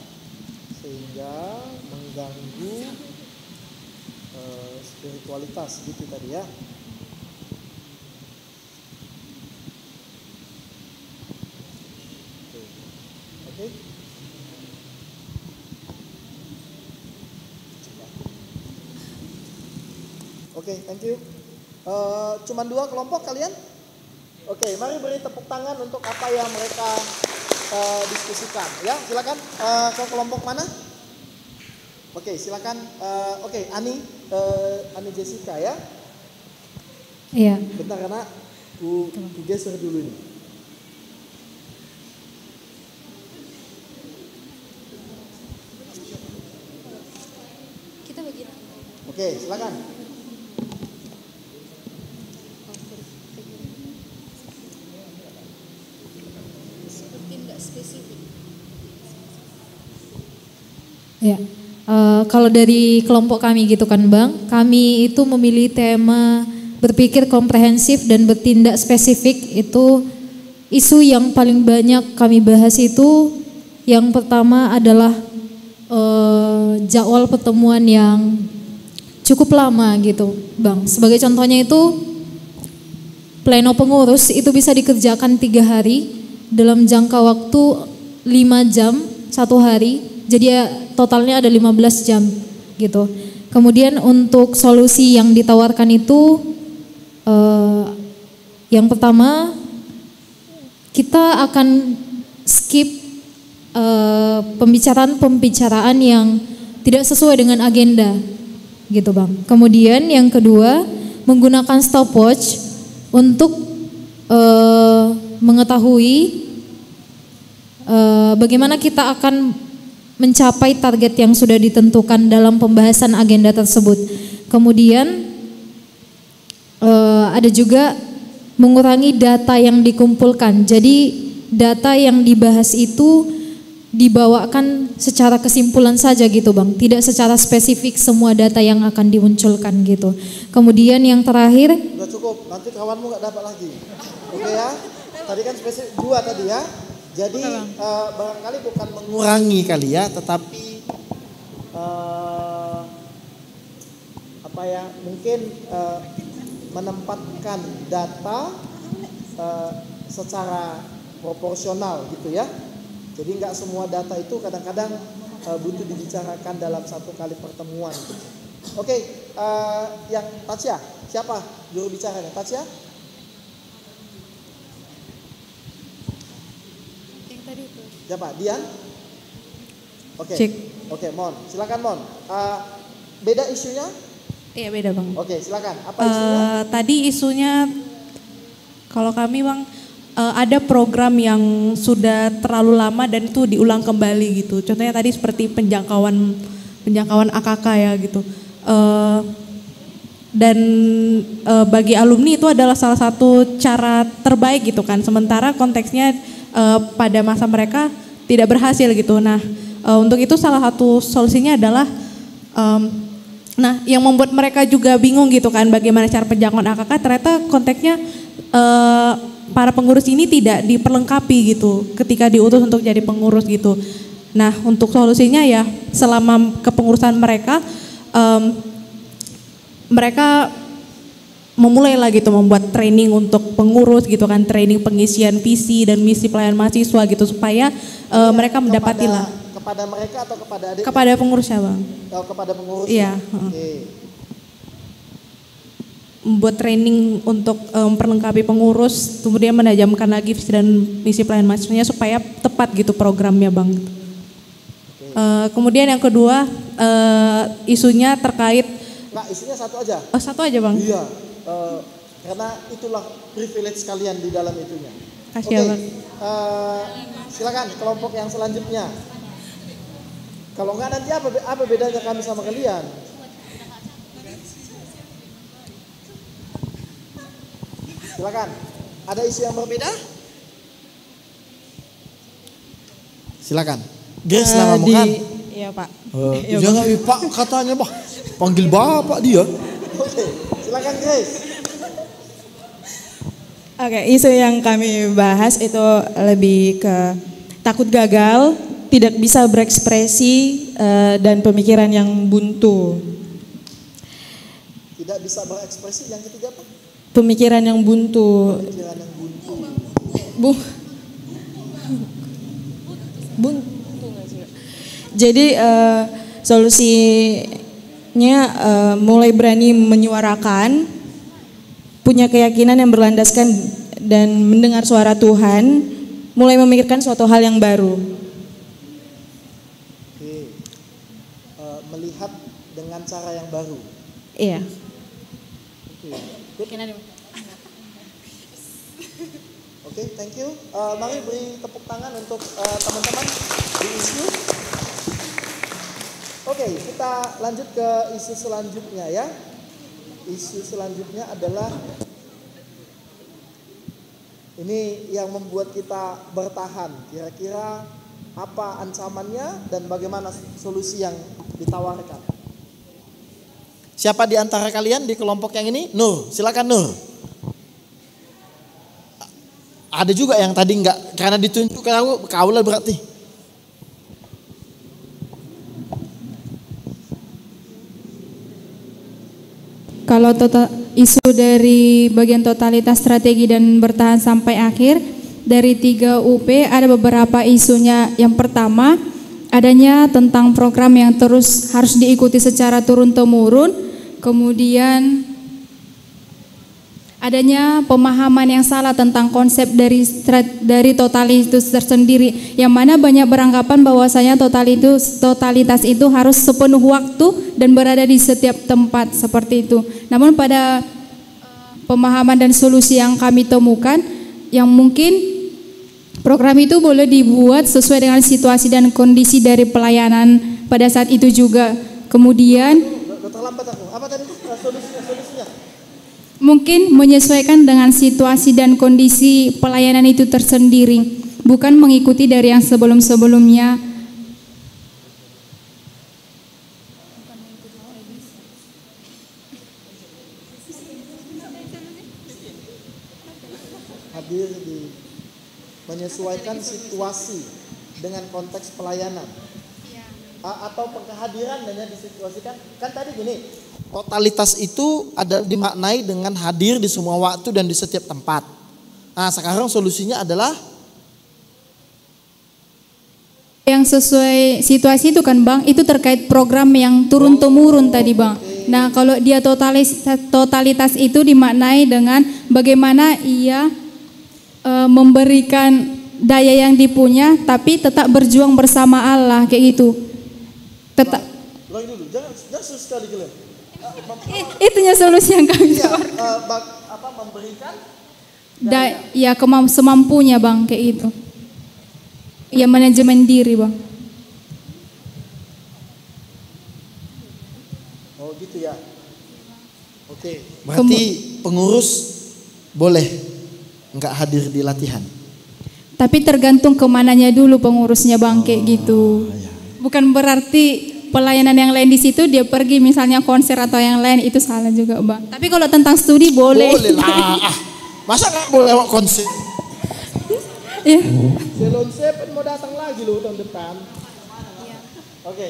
sehingga mengganggu spiritualitas gitu tadi ya. Oke, thank you. Cuman 2 kelompok kalian? Oke, mari beri tepuk tangan untuk apa yang mereka diskusikan. Ya, silakan ke kelompok mana? Oke, silakan. Oke, Ani Jessica ya. Iya. Bentar karena ku geser dulu ini. Kita begini. Oke, silakan. Ya, kalau dari kelompok kami gitu kan Bang, kami itu memilih tema berpikir komprehensif dan bertindak spesifik itu isu yang paling banyak kami bahas itu yang pertama adalah jadwal pertemuan yang cukup lama gitu Bang. Sebagai contohnya itu pleno pengurus itu bisa dikerjakan 3 hari dalam jangka waktu 5 jam 1 hari, jadi ya, totalnya ada 15 jam gitu. Kemudian untuk solusi yang ditawarkan itu yang pertama kita akan skip pembicaraan yang tidak sesuai dengan agenda gitu Bang. Kemudian yang kedua menggunakan stopwatch untuk mengetahui bagaimana kita akan mencapai target yang sudah ditentukan dalam pembahasan agenda tersebut. Kemudian ada juga mengurangi data yang dikumpulkan. Jadi data yang dibahas itu dibawakan secara kesimpulan saja gitu Bang, tidak secara spesifik semua data yang akan dimunculkan gitu. Kemudian yang terakhir, udah cukup, nanti kawanmu nggak dapat lagi. Oke ya, tadi kan spesifik 2 tadi ya. Jadi barangkali bukan mengurangi kali ya, tetapi mungkin menempatkan data secara proporsional gitu ya. Jadi nggak semua data itu kadang-kadang butuh dibicarakan dalam 1 kali pertemuan. Oke, yang Tasya, siapa juru bicaranya? Tasya? Yang tadi itu. Siapa? Dian? Oke. Cek. Oke, Mon. Silakan Mon. Beda isunya? Iya beda Bang. Oke, silakan. Apa isunya? Tadi isunya kalau kami Bang ada program yang sudah terlalu lama dan itu diulang kembali gitu. Contohnya tadi seperti penjangkauan AKK ya gitu. Dan bagi alumni itu adalah salah satu cara terbaik gitu kan. Sementara konteksnya pada masa mereka tidak berhasil gitu. Nah untuk itu salah satu solusinya adalah yang membuat mereka juga bingung gitu kan bagaimana cara penjangkauan AKK, ternyata konteksnya para pengurus ini tidak diperlengkapi gitu ketika diutus untuk jadi pengurus gitu. Nah untuk solusinya ya selama kepengurusan mereka mereka memulailah gitu membuat training untuk pengurus gitu kan, training pengisian visi dan misi pelayanan mahasiswa gitu supaya mereka mendapatilah. Kepada mereka atau kepada adik? Kepada pengurusnya Bang. Oh, kepada pengurus. Iya. Membuat training untuk memperlengkapi pengurus, kemudian menajamkan lagi visi dan misi pelayanan mahasiswanya supaya tepat gitu programnya Bang. Kemudian yang kedua isunya terkait. Nah isunya satu aja. Oh satu aja Bang. Iya. Karena itulah privilege kalian di dalam itunya. Kasih ya Bang. Silakan kelompok yang selanjutnya. Kalau enggak nanti apa bedanya kami sama kalian? Silakan. Ada isu yang berbeda? Silakan. Grace nama bukan? Iya Pak. Jangan Pak katanya Pak. Panggil Bapak dia. Oke, silakan Grace. Oke, isu yang kami bahas itu lebih ke takut gagal, tidak bisa berekspresi dan pemikiran yang buntu. Tidak bisa berekspresi, yang ketiga apa? Pemikiran yang buntu. Pemikiran yang buntu. Buntu nggak sih? Jadi solusinya mulai berani menyuarakan, punya keyakinan yang berlandaskan dan mendengar suara Tuhan, mulai memikirkan suatu hal yang baru. Oke. Melihat dengan cara yang baru. Iya. Oke, thank you. Mari beri tepuk tangan untuk teman-teman di isu. Oke, kita lanjut ke isu selanjutnya ya. Isu selanjutnya adalah ini yang membuat kita bertahan. Kira-kira apa ancamannya dan bagaimana solusi yang ditawarkan? Siapa di antara kalian di kelompok yang ini? Nur, silakan Nur. Ada juga yang tadi enggak, karena ditunjukkan aku kaulah berarti. Kalau isu dari bagian totalitas strategi dan bertahan sampai akhir, dari 3 UP ada beberapa isunya. Yang pertama, adanya tentang program yang terus harus diikuti secara turun-temurun, kemudian adanya pemahaman yang salah tentang konsep dari totalitas tersendiri, yang mana banyak beranggapan bahwasanya totalitas itu harus sepenuh waktu dan berada di setiap tempat seperti itu. Namun pada pemahaman dan solusi yang kami temukan, yang mungkin program itu boleh dibuat sesuai dengan situasi dan kondisi dari pelayanan pada saat itu juga. Kemudian Terlambat aku. Apa tadi solusinya? mungkin menyesuaikan dengan situasi dan kondisi pelayanan itu tersendiri, bukan mengikuti dari yang sebelum-sebelumnya. Hadir di menyesuaikan situasi dengan konteks pelayanan. Atau kehadiran dan disituasikan. Kan tadi gini, totalitas itu ada dimaknai dengan hadir di semua waktu dan di setiap tempat. Nah, sekarang solusinya adalah yang sesuai situasi itu kan Bang, itu terkait program yang turun-temurun tadi Bang. Nah, kalau dia totalitas itu dimaknai dengan bagaimana ia memberikan daya yang dipunya tapi tetap berjuang bersama Allah kayak gitu. Tetap. Lagi dulu, jangan sekali kalian. Itunya solusi yang kami memberikan ya semampunya Bang kayak gitu. Ya manajemen diri Bang. Oh gitu ya. Oke. Berarti pengurus boleh nggak hadir di latihan? Tapi tergantung kemananya dulu pengurusnya Bang kayak gitu. Ya. Bukan berarti pelayanan yang lain di situ dia pergi misalnya konser atau yang lain, itu salah juga Bang. Tapi kalau tentang studi boleh. Boleh lah. Masa nggak boleh lewat konser? Ya. Selon Seven mau datang lagi loh tahun depan. Oke.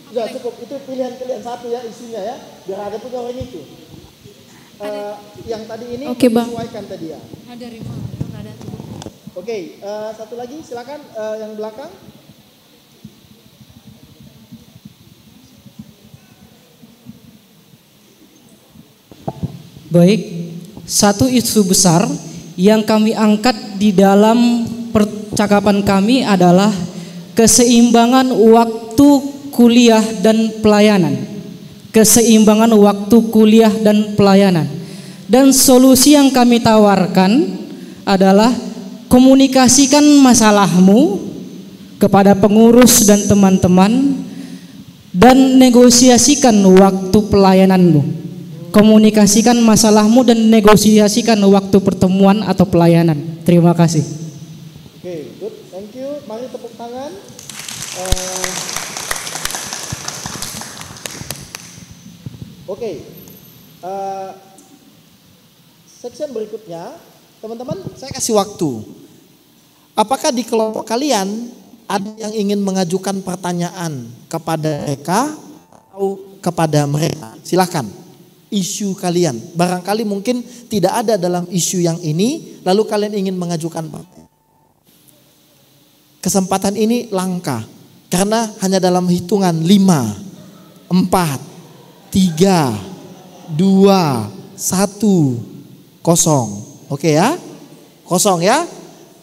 Sudah cukup, itu pilihan kalian satu ya isunya ya. Biar ada punya orang itu. Yang tadi ini menyesuaikan tadi ya. Oke, satu lagi silakan yang belakang. Baik, satu isu besar yang kami angkat di dalam percakapan kami adalah keseimbangan waktu kuliah dan pelayanan. Keseimbangan waktu kuliah dan pelayanan. Dan solusi yang kami tawarkan adalah komunikasikan masalahmu kepada pengurus dan teman-teman dan negosiasikan waktu pelayananmu. Komunikasikan masalahmu dan negosiasikan waktu pertemuan atau pelayanan. Terima kasih. Oke, good, thank you. Mari tepuk tangan. Oke, section berikutnya, teman-teman, saya kasih waktu. Apakah di kelompok kalian ada yang ingin mengajukan pertanyaan kepada mereka atau kepada mereka? Silakan. Isu kalian, barangkali mungkin tidak ada dalam isu yang ini, lalu kalian ingin mengajukan pertanyaan. Kesempatan ini langka, karena hanya dalam hitungan 5, 4, 3, 2, 1, kosong. Oke ya, kosong ya.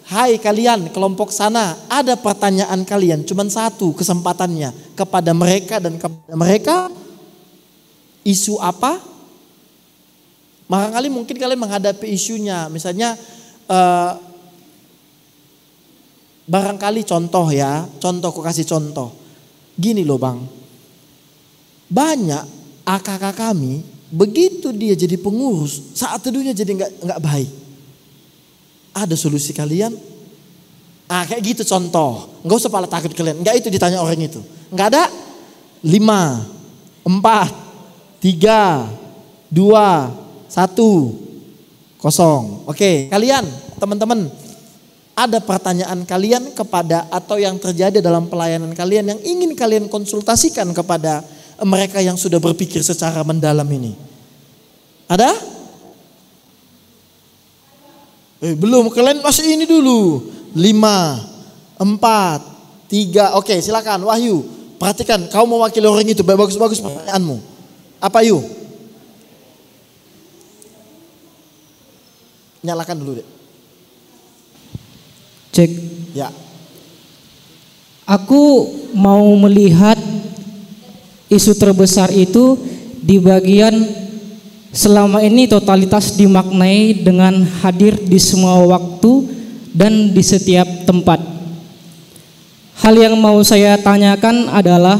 Hai kalian kelompok sana, ada pertanyaan kalian, cuman satu kesempatannya, kepada mereka dan kepada mereka. Isu apa? Barangkali mungkin kalian menghadapi isunya, misalnya barangkali contoh ya, aku kasih contoh. Gini loh Bang, banyak AKK kami begitu dia jadi pengurus, saat teduhnya jadi nggak baik. Ada solusi kalian? Kayak gitu contoh, nggak usah pala takut kalian, nggak itu ditanya orang itu, nggak ada. 5, 4, 3, 2, 1, kosong. Oke, kalian teman-teman ada pertanyaan kalian kepada atau yang terjadi dalam pelayanan kalian yang ingin kalian konsultasikan kepada mereka yang sudah berpikir secara mendalam ini? Ada? Belum, kalian masih ini dulu. 5, 4, 3. Oke, silakan Wahyu. Perhatikan, kau mewakili orang itu. Bagus-bagus pertanyaanmu. Apa Yu? Nyalakan dulu deh. Cek. Ya. Aku mau melihat isu terbesar itu di bagian selama ini totalitas dimaknai dengan hadir di semua waktu dan di setiap tempat. Hal yang mau saya tanyakan adalah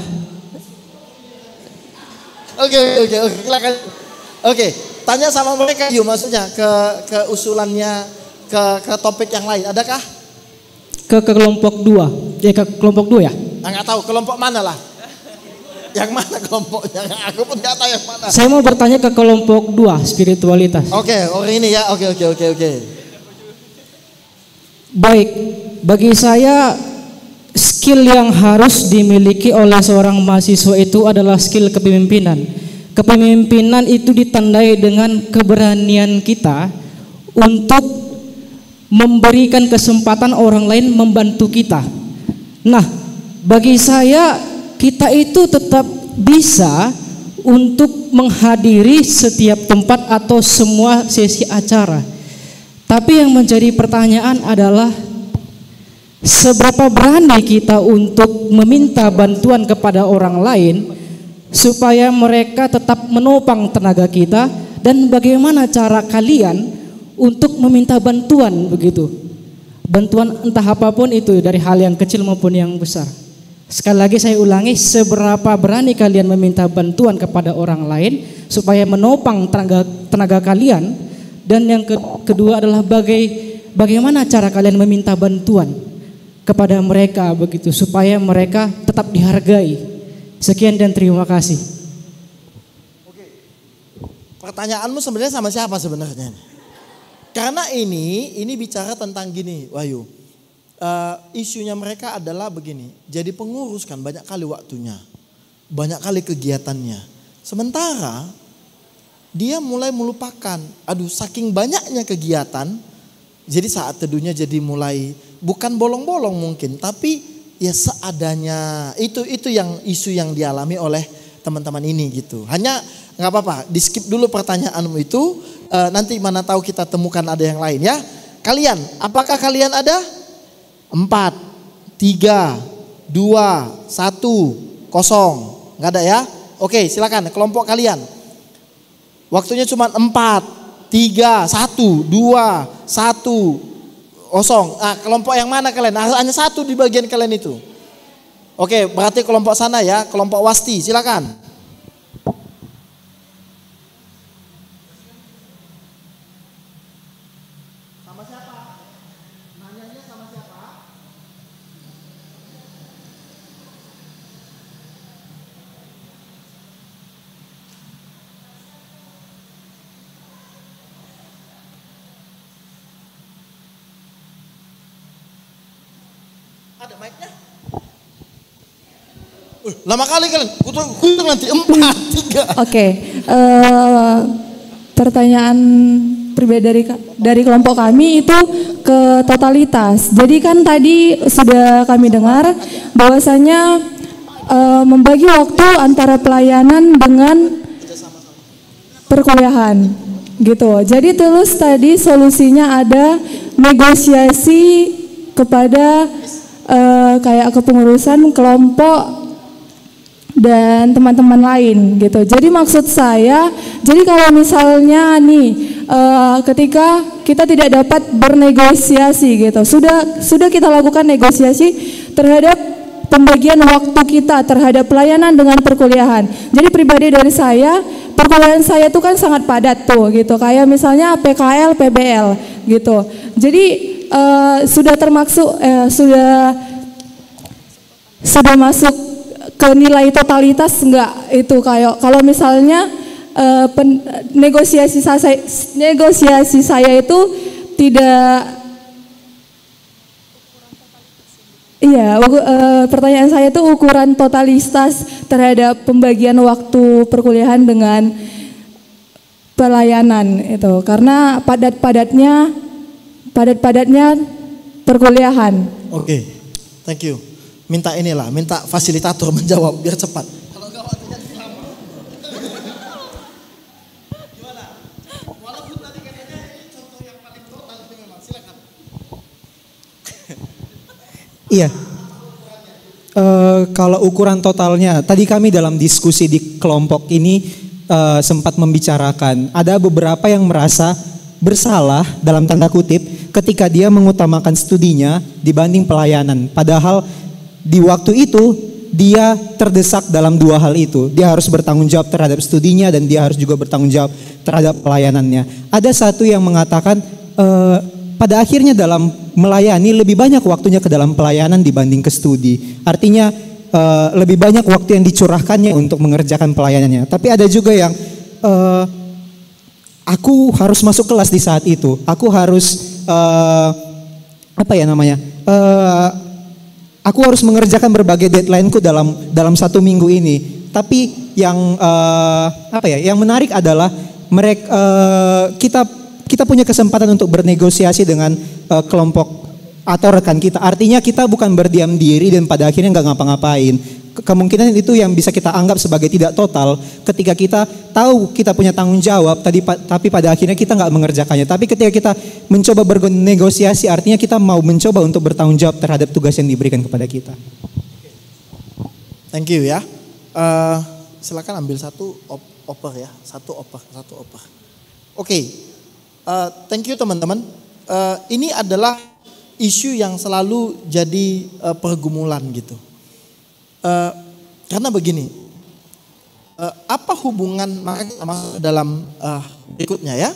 Oke, silakan. Oke, tanya sama mereka yuk, maksudnya ke usulannya ke topik yang lain. Adakah? Ke kelompok 2. Ya, ke kelompok 2 ya? Nggak tahu kelompok mana lah. Yang mana kelompoknya? Aku pun nggak tahu yang mana. Saya mau bertanya ke kelompok 2, spiritualitas. Oke, orang ini ya. Oke. Baik, bagi saya skill yang harus dimiliki oleh seorang mahasiswa itu adalah skill kepemimpinan. Kepemimpinan itu ditandai dengan keberanian kita untuk memberikan kesempatan orang lain membantu kita. Nah, bagi saya kita itu tetap bisa untuk menghadiri setiap tempat atau semua sesi acara. Tapi yang menjadi pertanyaan adalah seberapa berani kita untuk meminta bantuan kepada orang lain supaya mereka tetap menopang tenaga kita, dan bagaimana cara kalian untuk meminta bantuan begitu. Bantuan entah apapun itu, dari hal yang kecil maupun yang besar. Sekali lagi saya ulangi, seberapa berani kalian meminta bantuan kepada orang lain supaya menopang tenaga kalian, dan yang kedua adalah bagaimana cara kalian meminta bantuan kepada mereka begitu supaya mereka tetap dihargai. Sekian dan terima kasih. Oke. Pertanyaanmu sebenarnya sama siapa sebenarnya? Karena ini bicara tentang gini, Wahyu. Isunya mereka adalah begini. Jadi pengurus kan banyak kali waktunya, banyak kali kegiatannya. Sementara dia mulai melupakan. Saking banyaknya kegiatan. Jadi saat teduhnya jadi mulai bukan bolong-bolong mungkin, tapi ya seadanya. Itu yang isu yang dialami oleh teman-teman ini gitu. Hanya nggak apa-apa, di skip dulu pertanyaanmu itu. Nanti mana tahu kita temukan ada yang lain ya. Kalian, apakah kalian ada? 4, 3, 2, 1, 0. Nggak ada ya? Oke, silakan kelompok kalian. Waktunya cuma 4. 3, 1, 2, 1, 0. Kelompok yang mana kalian? Hanya satu di bagian kalian itu. Oke, berarti kelompok sana ya, kelompok Wasti, silakan. Sama siapa? Nanyanya sama siapa? Ada mic-nya? Lama kali kalian, kutung nanti 4, 3. Oke, pertanyaan pribadi dari kelompok kami itu ke totalitas. Jadi kan tadi sudah kami dengar bahwasanya membagi waktu antara pelayanan dengan perkuliahan gitu. Jadi terus tadi solusinya ada negosiasi kepada kayak kepengurusan kelompok dan teman-teman lain gitu. Jadi maksud saya, jadi kalau misalnya nih ketika kita tidak dapat bernegosiasi gitu, sudah kita lakukan negosiasi terhadap pembagian waktu kita terhadap pelayanan dengan perkuliahan. Jadi pribadi dari saya, perkuliahan saya itu kan sangat padat tuh gitu, kayak misalnya PKL, PBL gitu. Jadi sudah termasuk sudah masuk ke nilai totalitas enggak itu, kayak kalau misalnya negosiasi saya itu tidak Iya, pertanyaan saya itu ukuran totalitas terhadap pembagian waktu perkuliahan dengan pelayanan itu, karena padat-padatnya perkuliahan. Oke, thank you. Minta fasilitator menjawab biar cepat. Iya. Kalau ukuran totalnya, tadi kami dalam diskusi di kelompok ini sempat membicarakan, ada beberapa yang merasa bersalah dalam tanda kutip ketika dia mengutamakan studinya dibanding pelayanan. Padahal di waktu itu dia terdesak dalam dua hal itu. Dia harus bertanggung jawab terhadap studinya dan dia harus juga bertanggung jawab terhadap pelayanannya. Ada satu yang mengatakan pada akhirnya dalam melayani lebih banyak waktunya ke dalam pelayanan dibanding ke studi. Artinya lebih banyak waktu yang dicurahkannya untuk mengerjakan pelayanannya. Tapi ada juga yang aku harus masuk kelas di saat itu. Aku harus aku harus mengerjakan berbagai deadline-ku dalam satu minggu ini. Tapi yang yang menarik adalah kita punya kesempatan untuk bernegosiasi dengan kelompok atau rekan kita. Artinya kita bukan berdiam diri dan pada akhirnya nggak ngapa-ngapain. Kemungkinan itu yang bisa kita anggap sebagai tidak total ketika kita tahu kita punya tanggung jawab tapi pada akhirnya kita nggak mengerjakannya. Tapi ketika kita mencoba bernegosiasi, artinya kita mau mencoba untuk bertanggung jawab terhadap tugas yang diberikan kepada kita. Thank you ya. Silakan ambil satu oper ya, satu oper. Oke. Thank you teman-teman. Ini adalah isu yang selalu jadi pergumulan gitu. Karena begini, apa hubungan, maka kita masuk dalam berikutnya ya.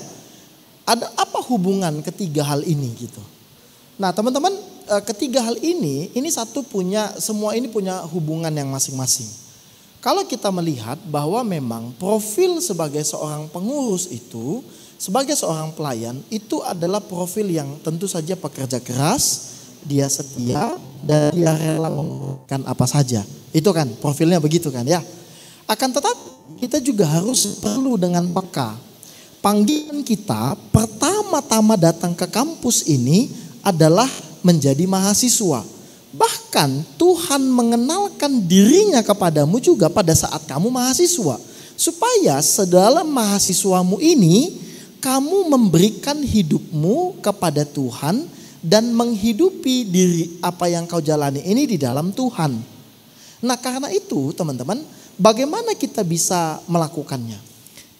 Ada apa hubungan ketiga hal ini gitu. Nah teman-teman, ketiga hal ini semua ini punya hubungan yang masing-masing. Kalau kita melihat bahwa memang profil sebagai seorang pengurus itu, sebagai seorang pelayan itu adalah profil yang tentu saja pekerja keras, dia setia dan dia rela melakukan apa saja. Itu kan profilnya begitu kan ya. Akan tetapi kita juga harus perlu dengan peka. Panggilan kita pertama-tama datang ke kampus ini adalah menjadi mahasiswa. Bahkan Tuhan mengenalkan dirinya kepadamu juga pada saat kamu mahasiswa. Supaya sedalam mahasiswamu ini kamu memberikan hidupmu kepada Tuhan dan menghidupi diri apa yang kau jalani ini di dalam Tuhan. Nah karena itu teman-teman, bagaimana kita bisa melakukannya?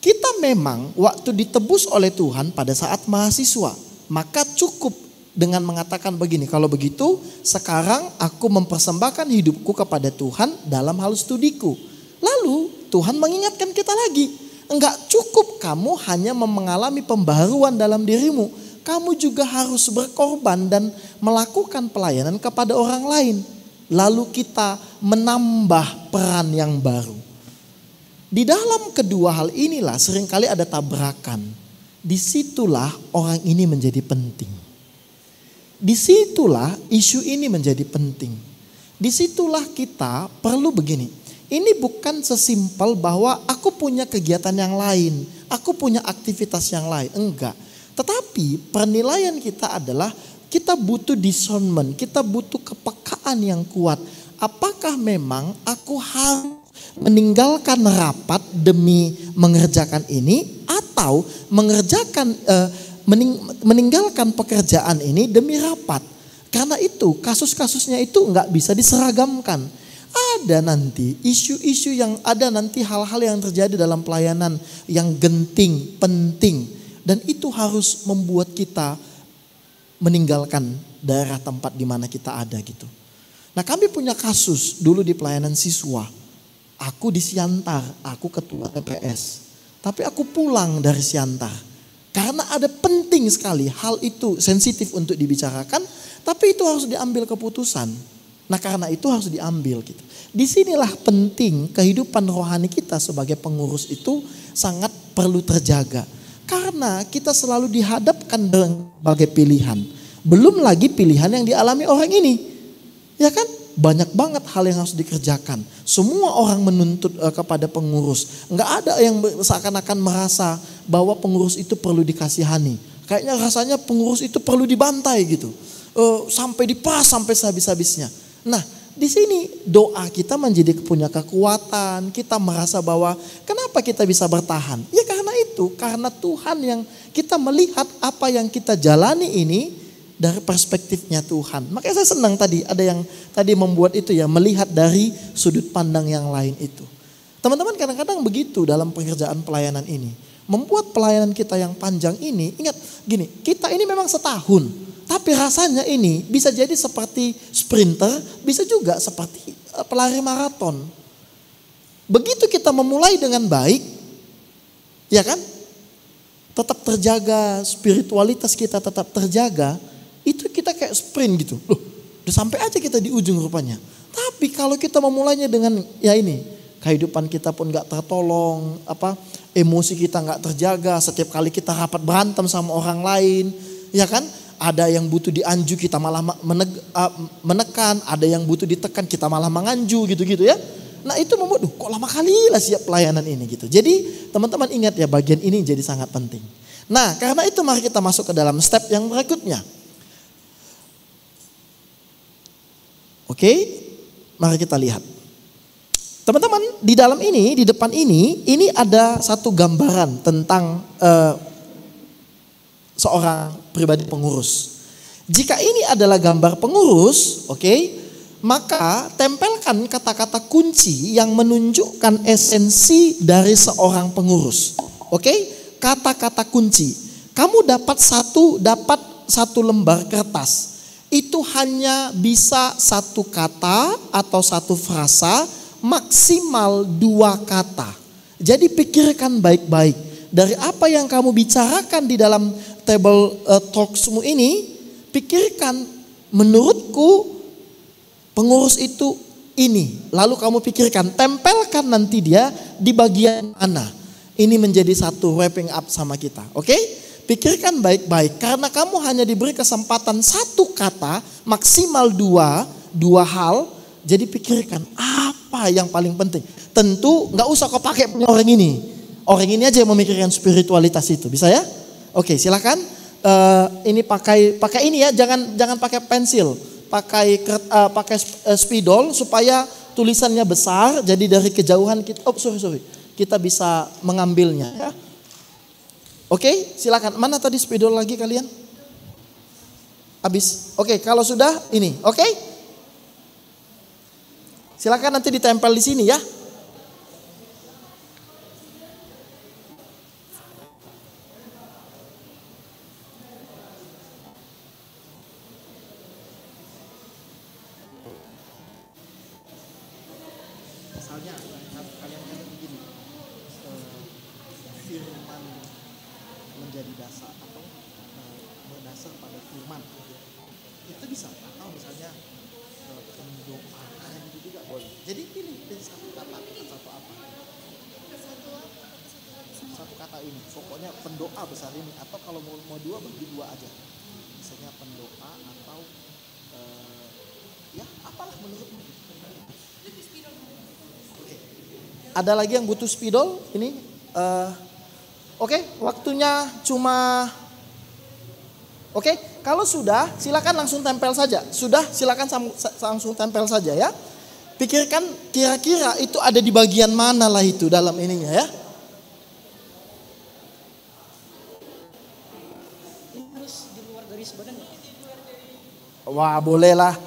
Kita memang waktu ditebus oleh Tuhan pada saat mahasiswa, maka cukup dengan mengatakan begini, kalau begitu sekarang aku mempersembahkan hidupku kepada Tuhan dalam hal studiku. Lalu Tuhan mengingatkan kita lagi. Enggak cukup kamu hanya mengalami pembaharuan dalam dirimu. Kamu juga harus berkorban dan melakukan pelayanan kepada orang lain. Lalu kita menambah peran yang baru. Di dalam kedua hal inilah seringkali ada tabrakan. Disitulah orang ini menjadi penting. Disitulah isu ini menjadi penting. Disitulah kita perlu begini. Ini bukan sesimpel bahwa aku punya kegiatan yang lain, aku punya aktivitas yang lain, enggak. Tetapi penilaian kita adalah kita butuh discernment, kita butuh kepekaan yang kuat. Apakah memang aku harus meninggalkan rapat demi mengerjakan ini atau meninggalkan pekerjaan ini demi rapat? Karena itu kasus-kasusnya itu enggak bisa diseragamkan. Ada nanti isu-isu yang ada nanti hal-hal yang terjadi dalam pelayanan yang genting, penting. Dan itu harus membuat kita meninggalkan daerah tempat di mana kita ada gitu. Nah kami punya kasus dulu di pelayanan siswa. Aku di Siantar, aku ketua TPS. Tapi aku pulang dari Siantar. Karena ada penting sekali hal itu sensitif untuk dibicarakan. Tapi itu harus diambil keputusan. Nah karena itu harus diambil gitu. Disinilah penting kehidupan rohani kita sebagai pengurus itu sangat perlu terjaga. Karena kita selalu dihadapkan dengan berbagai pilihan. Belum lagi pilihan yang dialami orang ini. Ya kan? Banyak banget hal yang harus dikerjakan. Semua orang menuntut kepada pengurus. Nggak ada yang seakan-akan merasa bahwa pengurus itu perlu dikasihani. Kayaknya rasanya pengurus itu perlu dibantai gitu. Sampai dipas sampai sehabis-habisnya. Nah, di sini doa kita menjadi punya kekuatan. Kita merasa bahwa kenapa kita bisa bertahan? Ya karena itu, karena Tuhan yang kita melihat apa yang kita jalani ini dari perspektifnya Tuhan. Makanya saya senang tadi ada yang tadi membuat itu ya, melihat dari sudut pandang yang lain itu. Teman-teman kadang-kadang begitu dalam pekerjaan pelayanan ini. Membuat pelayanan kita yang panjang ini, ingat gini, kita ini memang setahun. Tapi rasanya ini bisa jadi seperti sprinter, bisa juga seperti pelari maraton. Begitu kita memulai dengan baik, ya kan? Tetap terjaga, spiritualitas kita tetap terjaga. Itu kita kayak sprint gitu. Loh, udah sampai aja kita di ujung rupanya. Tapi kalau kita memulainya dengan ya ini, kehidupan kita pun gak tertolong, emosi kita gak terjaga, setiap kali kita rapat berantem sama orang lain, ya kan? Ada yang butuh dianju kita malah menekan, ada yang butuh ditekan kita malah menganju gitu-gitu ya. Nah itu membuat, kok lama kali lah siap pelayanan ini gitu. Jadi teman-teman ingat ya, bagian ini jadi sangat penting. Nah karena itu mari kita masuk ke dalam step yang berikutnya. Oke, mari kita lihat. Teman-teman, di dalam ini, di depan ini ada satu gambaran tentang seorang pribadi pengurus. Jika ini adalah gambar pengurus, oke, maka tempelkan kata-kata kunci yang menunjukkan esensi dari seorang pengurus. Oke, kata-kata kunci. Kamu dapat satu lembar kertas. Itu hanya bisa satu kata atau satu frasa, maksimal 2 kata. Jadi pikirkan baik-baik. Dari apa yang kamu bicarakan di dalam table talksmu ini, pikirkan menurutku pengurus itu ini. Lalu kamu pikirkan, tempelkan nanti dia di bagian mana. Ini menjadi satu wrapping up sama kita. Oke? Pikirkan baik-baik, karena kamu hanya diberi kesempatan 1 kata, maksimal 2 hal. Jadi pikirkan apa yang paling penting. Tentu nggak usah kau pakai punya orang ini. Orang ini aja yang memikirkan spiritualitas itu, bisa ya? Oke, silakan. Ini pakai ini ya, jangan pakai pensil, pakai spidol supaya tulisannya besar. Jadi dari kejauhan kita, kita bisa mengambilnya. Ya. Oke, silakan. Mana tadi spidol lagi kalian? Habis. Oke, kalau sudah ini, oke? Silakan nanti ditempel di sini ya. Misalnya kalian begini, firman menjadi dasar atau berdasar pada firman, itu bisa. Atau misalnya pendoa itu juga boleh. Jadi pilih satu kata atau apa? Satu kata ini. Pokoknya pendoa besar ini. Atau kalau mau 2 bagi 2 aja. Misalnya pendoa atau ya apalah menurutmu. Oke. Ada lagi yang butuh spidol? Ini. Oke, waktunya cuma. Oke, kalau sudah silakan langsung tempel saja. Sudah silakan langsung tempel saja ya. Pikirkan kira-kira itu ada di bagian mana lah itu dalam ininya ya. Ini harus di luar garis badan. Wah, bolehlah.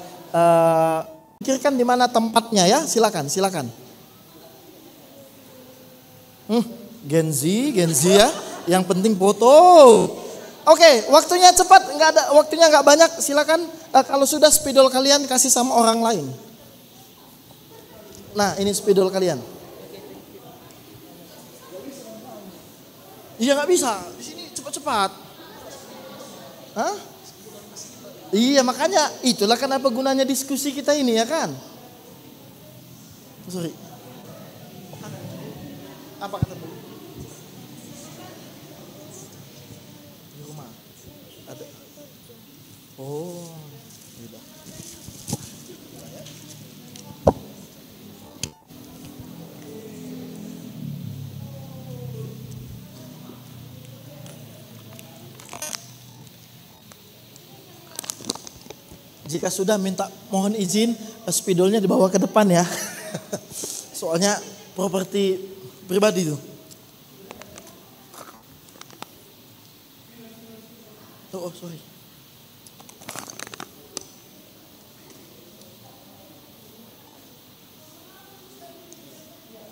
Pikirkan di mana tempatnya ya. Silakan. Gen Z ya. Yang penting foto. Oke, waktunya cepat, waktunya nggak banyak. Silakan. Kalau sudah spidol kalian kasih sama orang lain. Nah, ini spidol kalian. Iya nggak bisa. Di sini cepat-cepat. Hah? Iya makanya itulah kenapa gunanya diskusi kita ini ya kan. Sorry. Apa kata Bu? Di rumah. Ada. Oh, udah. Jika sudah mohon izin spidolnya dibawa ke depan ya. Soalnya properti pribadi tuh. Oh, sorry.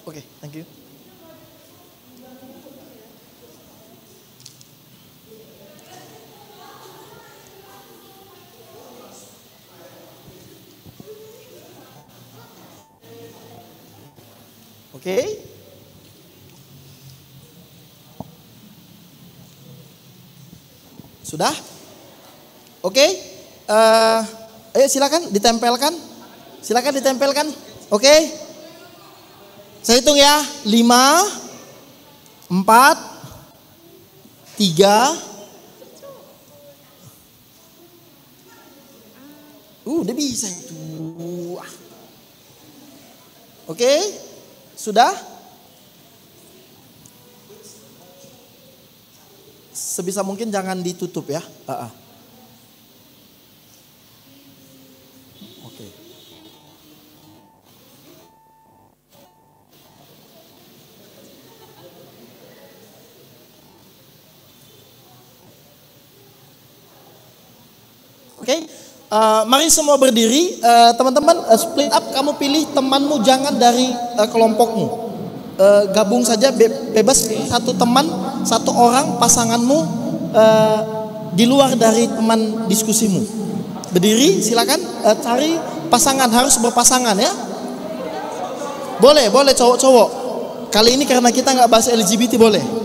Oke, thank you. Oke. Sudah? Oke. Ayo silakan ditempelkan. Silakan ditempelkan. Oke. Saya hitung ya. 5 4 3. Udah bisa itu. Oke. Sudah? Sebisa mungkin jangan ditutup ya. Oke. Oke. Mari semua berdiri, teman-teman split up, kamu pilih temanmu jangan dari kelompokmu, gabung saja bebas satu teman, satu orang pasanganmu di luar dari teman diskusimu. Berdiri, silakan cari pasangan, harus berpasangan ya. Boleh cowok-cowok. Kali ini karena kita nggak bahas LGBT boleh.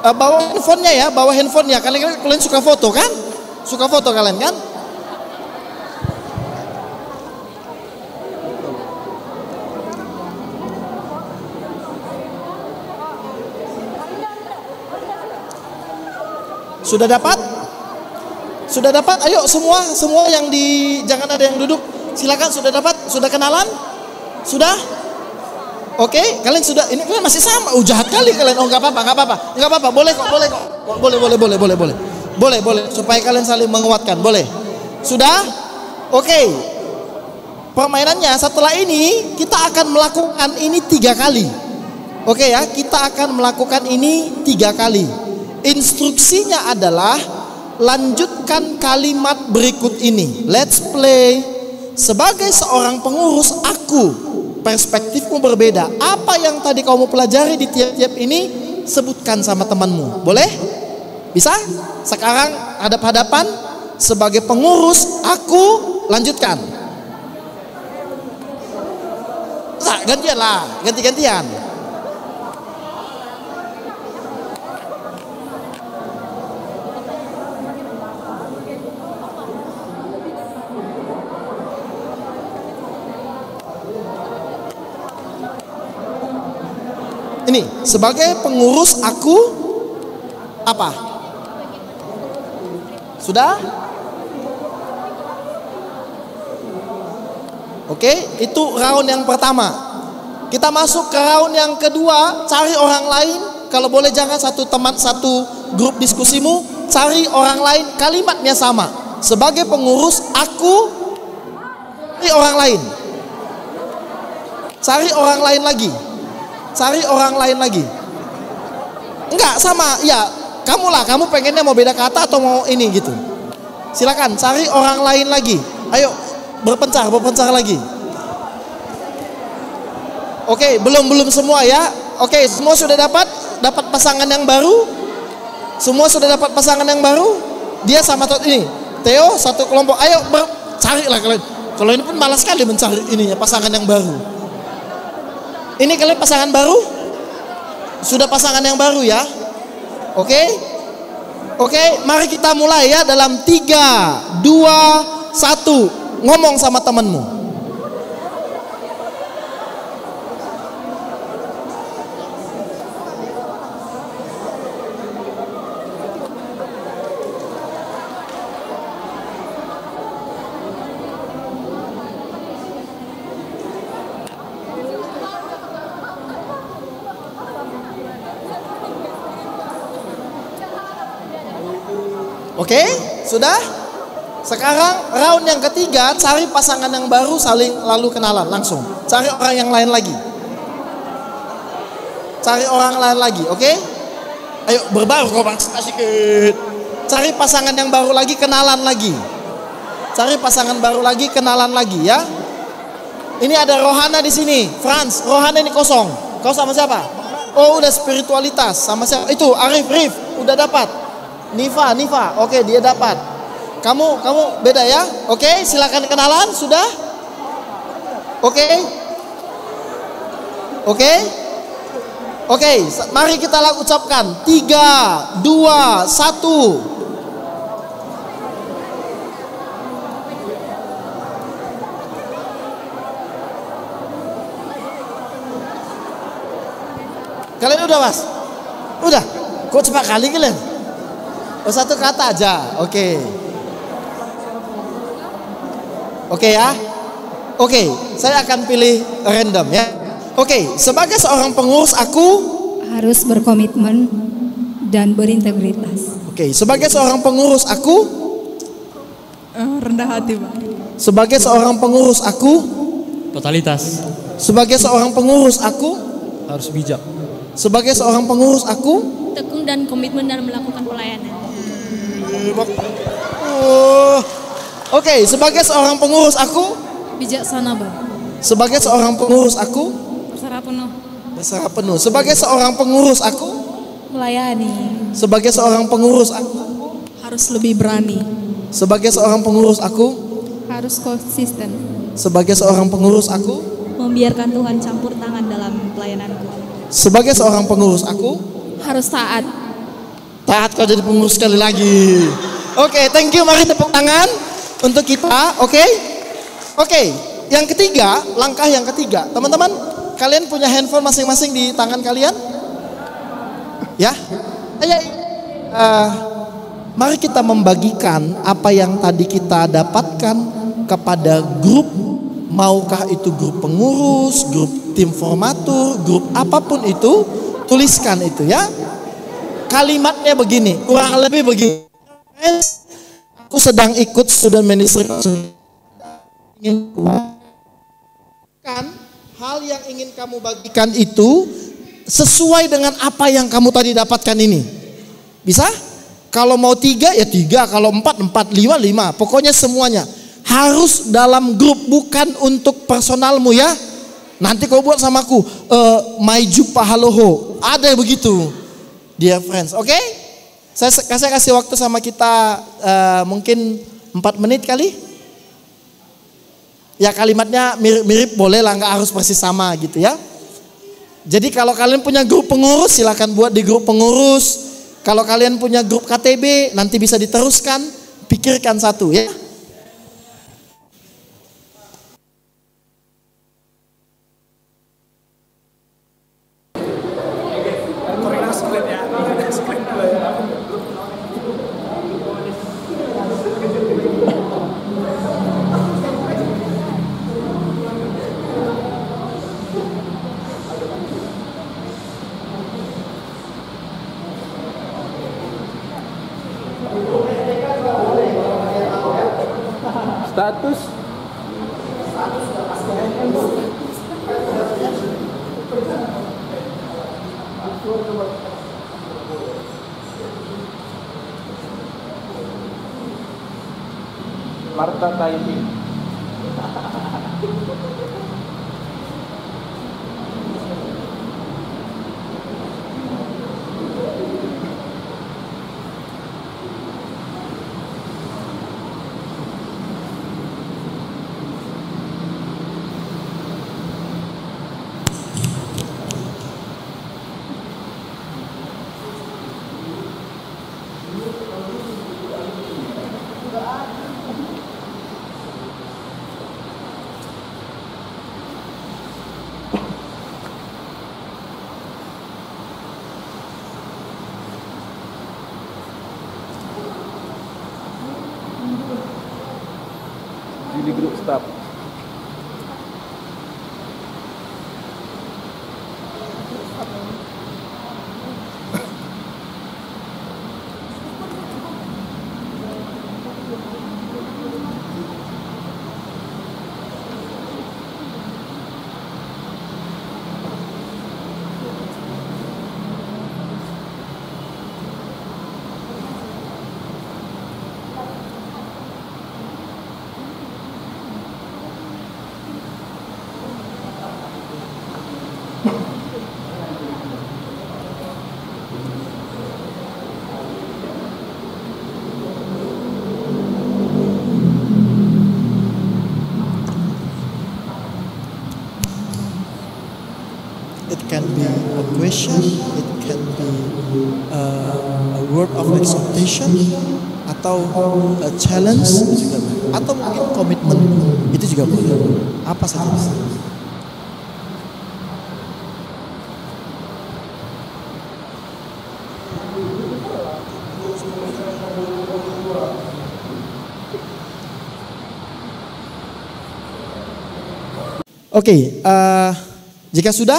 Bawa handphonenya ya, bawa handphonenya. Kalian suka foto kan? Suka foto kalian kan? Sudah dapat? Sudah dapat? Ayo semua yang jangan ada yang duduk. Silakan, sudah dapat? Sudah kenalan? Sudah? Oke, kalian sudah, ini kalian masih sama. Jahat kali kalian. Oh, enggak apa-apa. Boleh kok. Boleh. Supaya kalian saling menguatkan. Boleh. Sudah? Oke. Permainannya setelah ini kita akan melakukan ini 3 kali. Oke ya, kita akan melakukan ini 3 kali. Instruksinya adalah lanjutkan kalimat berikut ini. Let's play. Sebagai seorang pengurus, perspektifmu berbeda. Apa yang tadi kamu pelajari di tiap-tiap ini, sebutkan sama temanmu. Boleh? Bisa? Sekarang hadap-hadapan. Sebagai pengurus, lanjutkan. Nah, gantian lah, ganti-gantian. Ini sebagai pengurus apa? Sudah? Oke, itu round yang pertama. Kita masuk ke round yang kedua, cari orang lain. Kalau boleh jangan satu grup diskusimu, cari orang lain, kalimatnya sama. Sebagai pengurus cari orang lain. Cari orang lain lagi. Cari orang lain lagi. Enggak sama, ya kamu pengennya mau beda kata atau mau ini gitu. Silakan cari orang lain lagi. Ayo berpencar lagi. Oke, belum semua ya. Oke, semua sudah dapat pasangan yang baru. Semua sudah dapat pasangan yang baru. Dia sama ini. Theo satu kelompok. Ayo carilah kalian. Kalau ini pun malas sekali mencari ininya pasangan yang baru. Ini kalian pasangan baru? Sudah pasangan yang baru ya? Oke, mari kita mulai ya dalam 3, 2, 1. Ngomong sama temanmu. Oke, sudah? Sekarang round yang ketiga, cari pasangan yang baru, saling lalu kenalan langsung. Cari orang yang lain lagi. Cari orang lain lagi, oke? Ayo berbaur kau bang, sedikit. Cari pasangan yang baru lagi, kenalan lagi. Cari pasangan baru lagi, kenalan lagi ya. Ini ada Rohana di sini, Franz. Rohana ini kosong. Kau sama siapa? Oh udah spiritualitas, sama siapa? Itu Arif, Rif, udah dapat. Niva, oke dia dapat. Kamu beda ya? Oke, silakan kenalan, sudah? Oke, mari kita ucapkan 3, 2, 1. Kalian udah mas? Udah? Kok cepat kali kalian? Oh, satu kata aja, oke. Oke ya? Oke, saya akan pilih random ya. Oke, sebagai seorang pengurus aku harus berkomitmen dan berintegritas. Oke, sebagai seorang pengurus aku rendah hati, Pak. Sebagai seorang pengurus aku totalitas. Sebagai seorang pengurus aku harus bijak. Sebagai seorang pengurus aku tekun dan komitmen dalam melakukan pelayanan. Oke, sebagai seorang pengurus aku bijaksana, Bang. Sebagai seorang pengurus aku berserah penuh. Berserah penuh. Sebagai seorang pengurus aku melayani. Sebagai seorang pengurus aku harus lebih berani. Sebagai seorang pengurus aku harus konsisten. Sebagai seorang pengurus aku membiarkan Tuhan campur tangan dalam pelayananku. Sebagai seorang pengurus aku harus taat. Taat kau jadi pengurus sekali lagi. Oke, thank you. Mari tepuk tangan untuk kita. Oke. Yang ketiga, langkah yang ketiga. Teman-teman, kalian punya handphone masing-masing di tangan kalian? Ya. Mari kita membagikan apa yang tadi kita dapatkan kepada grup. Maukah itu grup pengurus, grup tim formatur, grup apapun itu, tuliskan itu ya. Kalimatnya begini, kurang lebih begini. Aku sedang ikut student ministry. Ingin kan hal yang ingin kamu bagikan itu sesuai dengan apa yang kamu tadi dapatkan ini. Bisa? Kalau mau 3 ya 3, kalau 4, 5, 5. Pokoknya semuanya. Harus dalam grup, bukan untuk personalmu ya. Nanti kau buat sama aku, Maiju Pahaloho. Ada yang begitu, dear friends. Oke? Saya kasih waktu sama kita mungkin 4 menit kali. Ya kalimatnya mirip-mirip boleh lah, nggak harus persis sama gitu ya. Jadi kalau kalian punya grup pengurus silakan buat di grup pengurus. Kalau kalian punya grup KTB nanti bisa diteruskan. Pikirkan satu ya. Status Marta Taiti. Di grup staff. It can be a question, it can be a word of exhortation, atau a challenge itu juga boleh. Atau mungkin komitmen itu juga boleh. Apa saja bisa. Oke, jika sudah,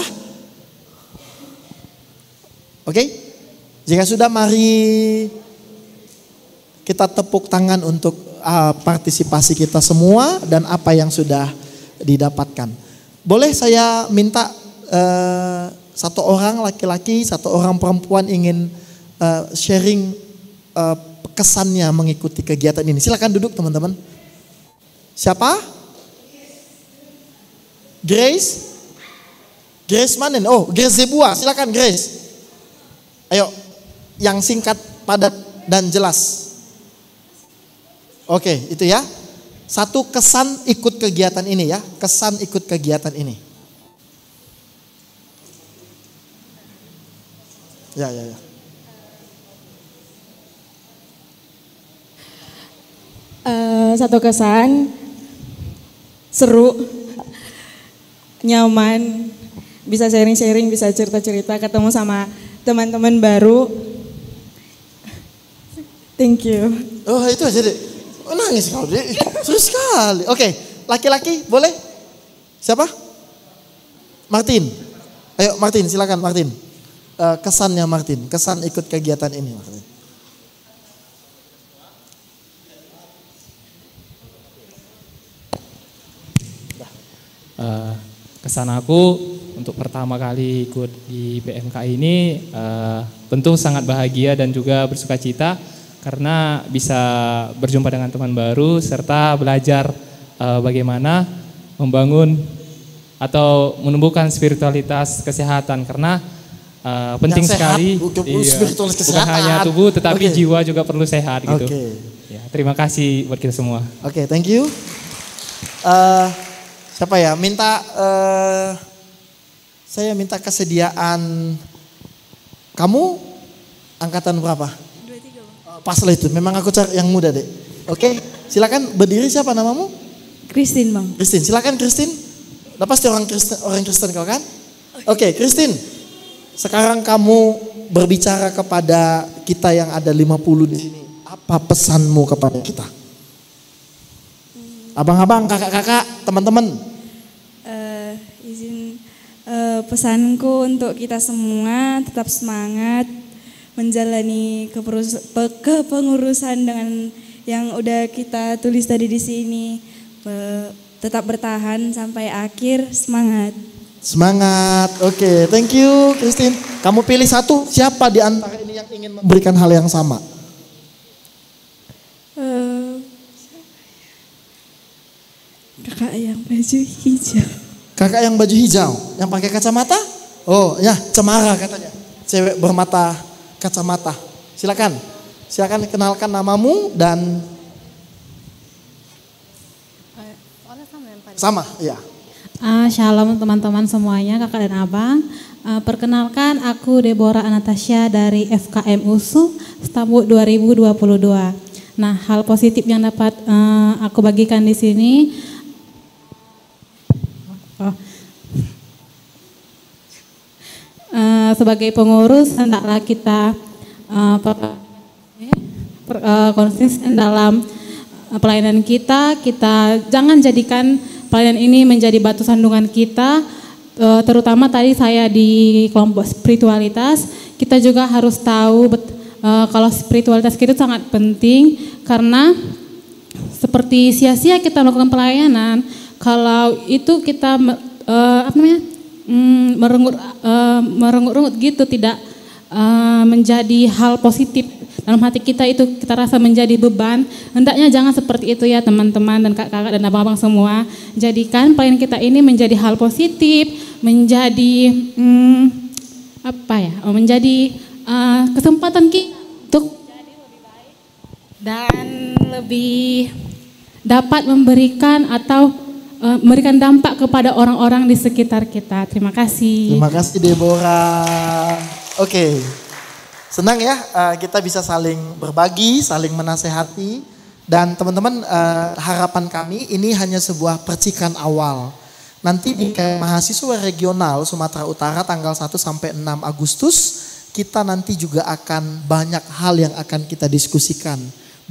jika sudah mari kita tepuk tangan untuk partisipasi kita semua dan apa yang sudah didapatkan. Boleh saya minta satu orang laki-laki, satu orang perempuan ingin sharing kesannya mengikuti kegiatan ini. Silakan duduk teman-teman. Siapa? Grace? Grace mana? Oh, Grace Zebua. Silakan Grace. Ayo, yang singkat, padat dan jelas. Oke, itu ya. Satu kesan ikut kegiatan ini ya. Kesan ikut kegiatan ini. Ya. Satu kesan, seru, nyaman, bisa sharing-sharing, bisa cerita-cerita, ketemu sama teman-teman baru. Thank you. Oh itu aja deh. Oh, nangis kau deh. Seru sekali. Oke, laki-laki boleh? Siapa? Martin. Ayo Martin, silakan Martin. Kesannya Martin, kesan ikut kegiatan ini Martin. Kesan aku untuk pertama kali ikut di PMK ini tentu sangat bahagia dan juga bersuka cita karena bisa berjumpa dengan teman baru serta belajar bagaimana membangun atau menumbuhkan spiritualitas kesehatan karena penting sehat, sekali bukan hanya tubuh tetapi jiwa juga perlu sehat gitu. Ya, terima kasih buat kita semua. Oke, thank you. Siapa ya? Saya minta kesediaan. Kamu angkatan berapa? 23. Pas lah itu. Memang aku cari yang muda deh. Oke, silakan berdiri. Siapa namamu? Christine bang. Christine, silakan Christine. Udah pasti orang Kristen kau kan? Oke, Christine. Sekarang kamu berbicara kepada kita yang ada 50 di sini. Apa pesanmu kepada kita? Abang-abang, kakak-kakak, teman-teman. Pesanku untuk kita semua tetap semangat menjalani kepengurusan dengan yang udah kita tulis tadi di sini. Tetap bertahan sampai akhir, semangat. Semangat, oke, thank you Christine. Kamu pilih satu, siapa di antara ini yang ingin memberikan hal yang sama? Kakak yang baju hijau. Kakak yang baju hijau, yang pakai kacamata? Oh ya, Cemara katanya. Cewek bermata kacamata. Silakan kenalkan namamu dan sama, ya. Shalom teman-teman semuanya, kakak dan abang. Perkenalkan aku Deborah Anastasia dari FKM USU Stambul 2022. Nah, hal positif yang dapat aku bagikan di sini. Sebagai pengurus hendaklah kita konsisten dalam pelayanan kita. Kita jangan jadikan pelayanan ini menjadi batu sandungan kita. Terutama tadi saya di kelompok spiritualitas, kita juga harus tahu kalau spiritualitas kita sangat penting karena seperti sia-sia kita melakukan pelayanan kalau itu kita merenggut-renggut gitu, tidak menjadi hal positif dalam hati kita itu kita rasa menjadi beban, hendaknya jangan seperti itu ya teman-teman dan kakak-kakak dan abang-abang semua. Jadikan pelayanan kita ini menjadi hal positif, menjadi menjadi kesempatan kita untuk menjadi lebih baik dan lebih dapat memberikan atau memberikan dampak kepada orang-orang di sekitar kita. Terima kasih. Terima kasih Deborah. Oke. Senang ya kita bisa saling berbagi, saling menasehati. Dan teman-teman harapan kami ini hanya sebuah percikan awal. Nanti di mahasiswa regional Sumatera Utara tanggal 1 sampai 6 Agustus kita nanti juga akan banyak hal yang akan kita diskusikan.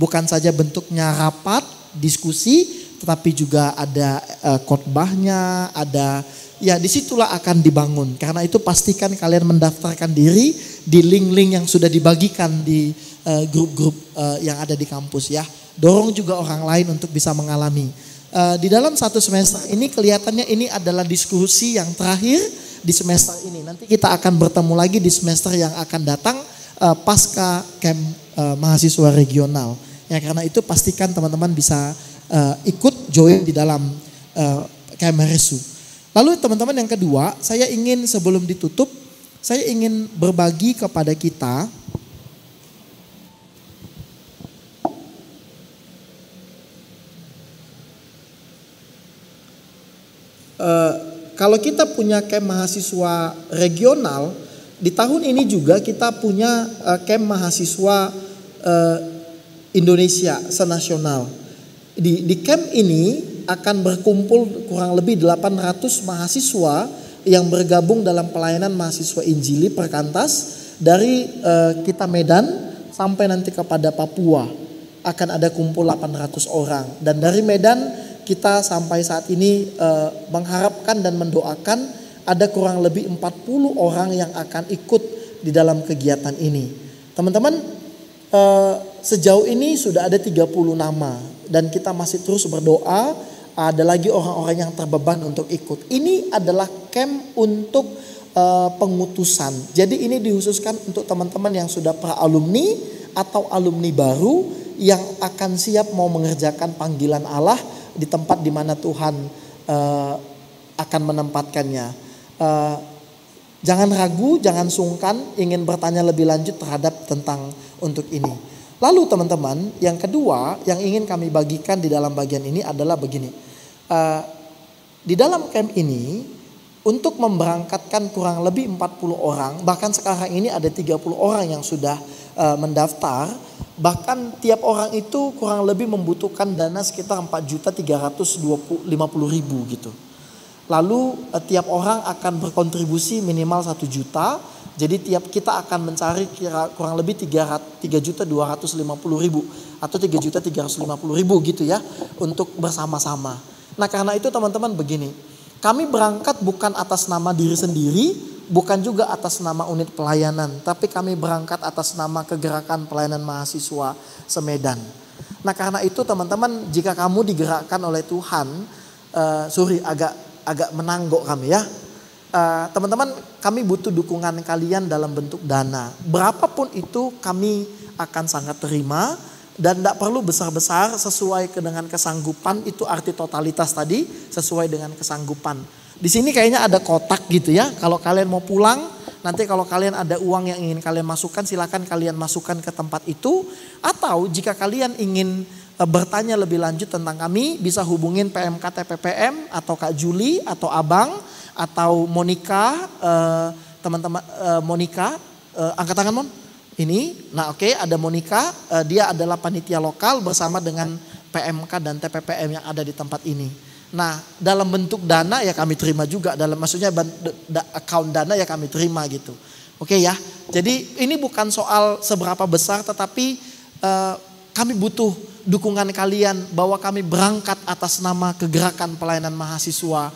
Bukan saja bentuknya rapat, diskusi, tetapi juga ada khotbahnya, ada ya disitulah akan dibangun. Karena itu pastikan kalian mendaftarkan diri di link-link yang sudah dibagikan di grup-grup yang ada di kampus ya. Dorong juga orang lain untuk bisa mengalami. Di dalam satu semester ini kelihatannya ini adalah diskusi yang terakhir di semester ini. Nanti kita akan bertemu lagi di semester yang akan datang pasca camp mahasiswa regional. Ya karena itu pastikan teman-teman bisa ikut join di dalam camp RSU. Lalu teman-teman yang kedua, saya ingin sebelum ditutup, saya ingin berbagi kepada kita kalau kita punya camp mahasiswa regional, di tahun ini juga kita punya camp mahasiswa Indonesia senasional. Di camp ini akan berkumpul kurang lebih 800 mahasiswa yang bergabung dalam pelayanan mahasiswa Injili Perkantas dari kita Medan sampai nanti kepada Papua. Akan ada kumpul 800 orang dan dari Medan kita sampai saat ini mengharapkan dan mendoakan ada kurang lebih 40 orang yang akan ikut di dalam kegiatan ini. Teman-teman, sejauh ini sudah ada 30 nama dan kita masih terus berdoa, ada lagi orang-orang yang terbeban untuk ikut. Ini adalah camp untuk pengutusan. Jadi ini dihususkan untuk teman-teman yang sudah pra-alumni atau alumni baru yang akan siap mau mengerjakan panggilan Allah di tempat di mana Tuhan akan menempatkannya. Jangan ragu, jangan sungkan ingin bertanya lebih lanjut terhadap tentang untuk ini. Lalu teman-teman, yang kedua yang ingin kami bagikan di dalam bagian ini adalah begini. Di dalam camp ini untuk memberangkatkan kurang lebih 40 orang, bahkan sekarang ini ada 30 orang yang sudah mendaftar. Bahkan tiap orang itu kurang lebih membutuhkan dana sekitar 4.350.000 gitu. Lalu tiap orang akan berkontribusi minimal 1 juta. Jadi tiap kita akan mencari kurang lebih 3.250.000 atau 3.350.000 gitu ya untuk bersama-sama. Nah karena itu teman-teman begini, kami berangkat bukan atas nama diri sendiri, bukan juga atas nama unit pelayanan, tapi kami berangkat atas nama Kegerakan Pelayanan Mahasiswa Semedan. Nah karena itu teman-teman, jika kamu digerakkan oleh Tuhan, agak menanggok kami ya. Teman-teman, kami butuh dukungan kalian dalam bentuk dana. Berapapun itu kami akan sangat terima dan tidak perlu besar-besar, sesuai dengan kesanggupan. Itu arti totalitas tadi, sesuai dengan kesanggupan. Di sini kayaknya ada kotak gitu ya. Kalau kalian mau pulang, nanti kalau kalian ada uang yang ingin kalian masukkan, silakan kalian masukkan ke tempat itu. Atau jika kalian ingin bertanya lebih lanjut tentang kami, bisa hubungin PMK TPPM atau Kak Juli atau Abang atau Monica, teman-teman Monica, angkat tangan Mon. Ini, nah oke, ada Monica, dia adalah panitia lokal bersama dengan PMK dan TPPM yang ada di tempat ini. Nah dalam bentuk dana ya kami terima juga, maksudnya account dana ya kami terima gitu. Oke ya, jadi ini bukan soal seberapa besar, tetapi kami butuh dukungan kalian bahwa kami berangkat atas nama Kegerakan Pelayanan Mahasiswa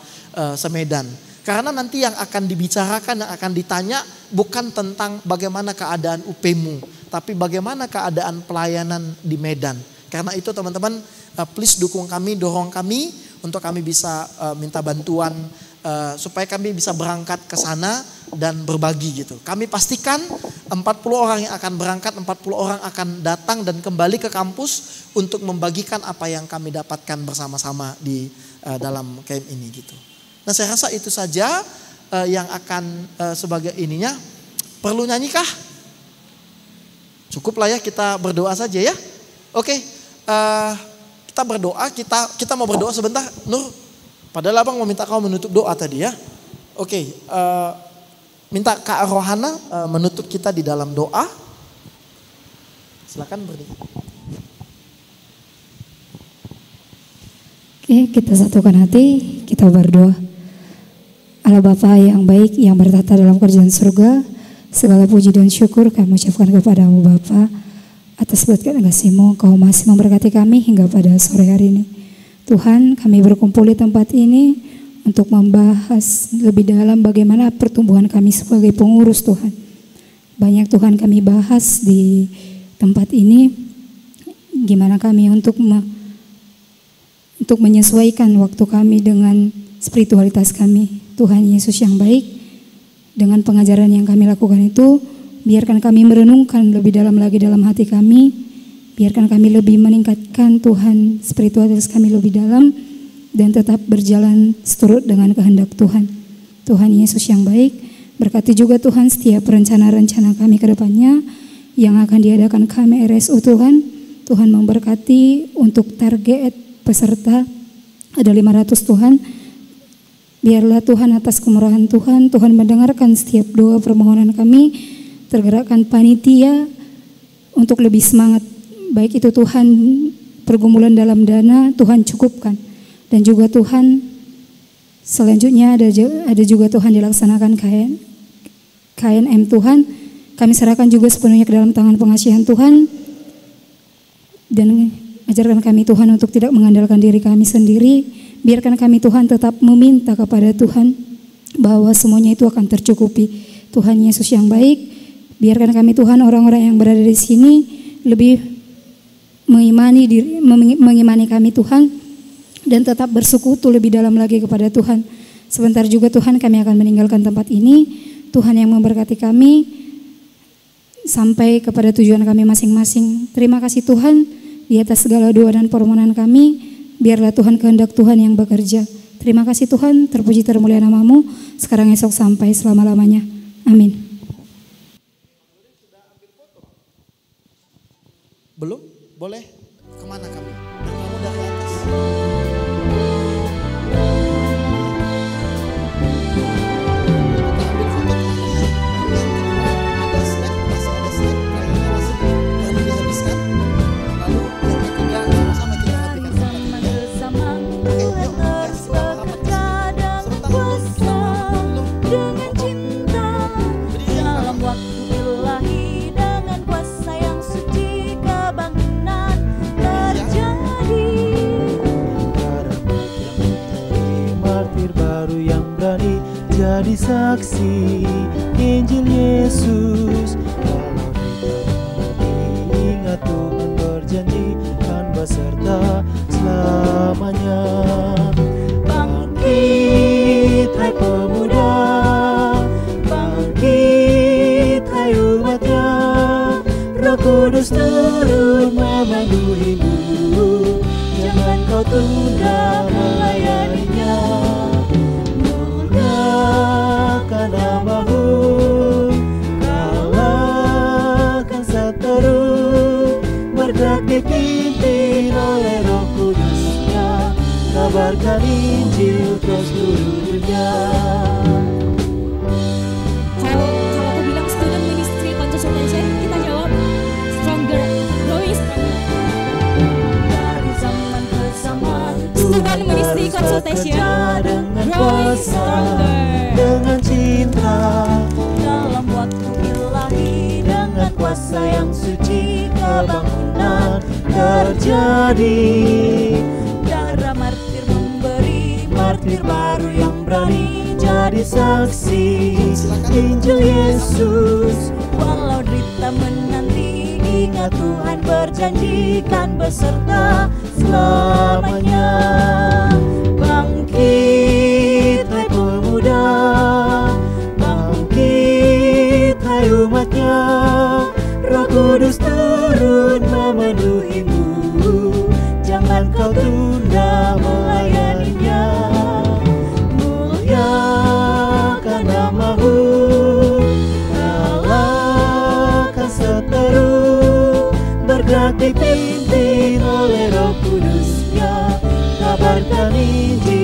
Semedan. Karena nanti yang akan dibicarakan, yang akan ditanya bukan tentang bagaimana keadaan UP-mu, tapi bagaimana keadaan pelayanan di Medan. Karena itu teman-teman, please dukung kami, dorong kami untuk kami bisa minta bantuan supaya kami bisa berangkat ke sana dan berbagi gitu. Kami pastikan 40 orang yang akan berangkat, 40 orang akan datang dan kembali ke kampus untuk membagikan apa yang kami dapatkan bersama-sama di dalam camp ini gitu. Nah, saya rasa itu saja yang akan sebagai ininya. Perlu nyanyikah? Cukup lah ya, kita berdoa saja ya. Oke, kita berdoa, kita mau berdoa sebentar. Nur, padahal abang mau minta kau menutup doa tadi ya. Oke, minta Kak Rohana menutup kita di dalam doa. Silakan berdiri. Oke, kita satukan hati, kita berdoa. Allah Bapa yang baik, yang bertata dalam kerajaan surga, segala puji dan syukur kami ucapkan kepadamu Bapa, atas berkat kasih-Mu, Kau masih memberkati kami hingga pada sore hari ini. Tuhan, kami berkumpul di tempat ini untuk membahas lebih dalam bagaimana pertumbuhan kami sebagai pengurus Tuhan. Banyak Tuhan kami bahas di tempat ini, gimana kami untuk menyesuaikan waktu kami dengan spiritualitas kami. Tuhan Yesus yang baik, dengan pengajaran yang kami lakukan itu, biarkan kami merenungkan lebih dalam lagi dalam hati kami, biarkan kami lebih meningkatkan Tuhan spiritualitas kami lebih dalam, dan tetap berjalan seturut dengan kehendak Tuhan. Tuhan Yesus yang baik, berkati juga Tuhan setiap rencana-rencana kami ke depannya yang akan diadakan kami RSU Tuhan. Tuhan memberkati untuk target peserta ada 500 Tuhan. Biarlah Tuhan atas kemurahan Tuhan, Tuhan mendengarkan setiap doa permohonan kami, tergerakkan panitia untuk lebih semangat. Baik itu Tuhan pergumulan dalam dana, Tuhan cukupkan. Dan juga Tuhan selanjutnya ada juga Tuhan dilaksanakan KNM Tuhan. Kami serahkan juga sepenuhnya ke dalam tangan pengasihan Tuhan. Dan ajarkan kami Tuhan untuk tidak mengandalkan diri kami sendiri. Biarkan kami Tuhan tetap meminta kepada Tuhan bahwa semuanya itu akan tercukupi. Tuhan Yesus yang baik, biarkan kami Tuhan orang-orang yang berada di sini lebih mengimani kami Tuhan dan tetap bersekutu lebih dalam lagi kepada Tuhan. Sebentar juga Tuhan kami akan meninggalkan tempat ini. Tuhan yang memberkati kami sampai kepada tujuan kami masing-masing. Terima kasih Tuhan di atas segala doa dan permohonan kami. Biarlah Tuhan kehendak Tuhan yang bekerja. Terima kasih Tuhan, terpuji termulia nama-Mu, sekarang esok sampai selama-lamanya. Amin. Belum? Boleh? Kemana kami? Kamu dari atas. Jadi saksi Injil Yesus, ingat Tuhan berjanji kan beserta selamanya. Bangkit hai pemuda, bangkit hai umatnya, Roh Kudus turun memenuhimu, jangan kau tunda melayaninya. Namamu, kalahkan seteru, bergerak dipimpin oleh Roh Kudus-Nya, kabarkan Injil ke seluruh dunia. Kalau aku bilang student ministry consultation, kita jawab stronger, growing stronger. Dari zaman ke zaman, student ministry consultation, growing stronger. Dengan cinta dalam waktu ilahi, dengan kuasa yang suci kebangunan terjadi. Darah martir memberi, martir baru yang berani jadi saksi Injil Yesus. Walau derita menanti, ingat Tuhan berjanjikan beserta selamanya. Bangkit hai dipimpin oleh Roh Kudus-Nya, kabarkan Injil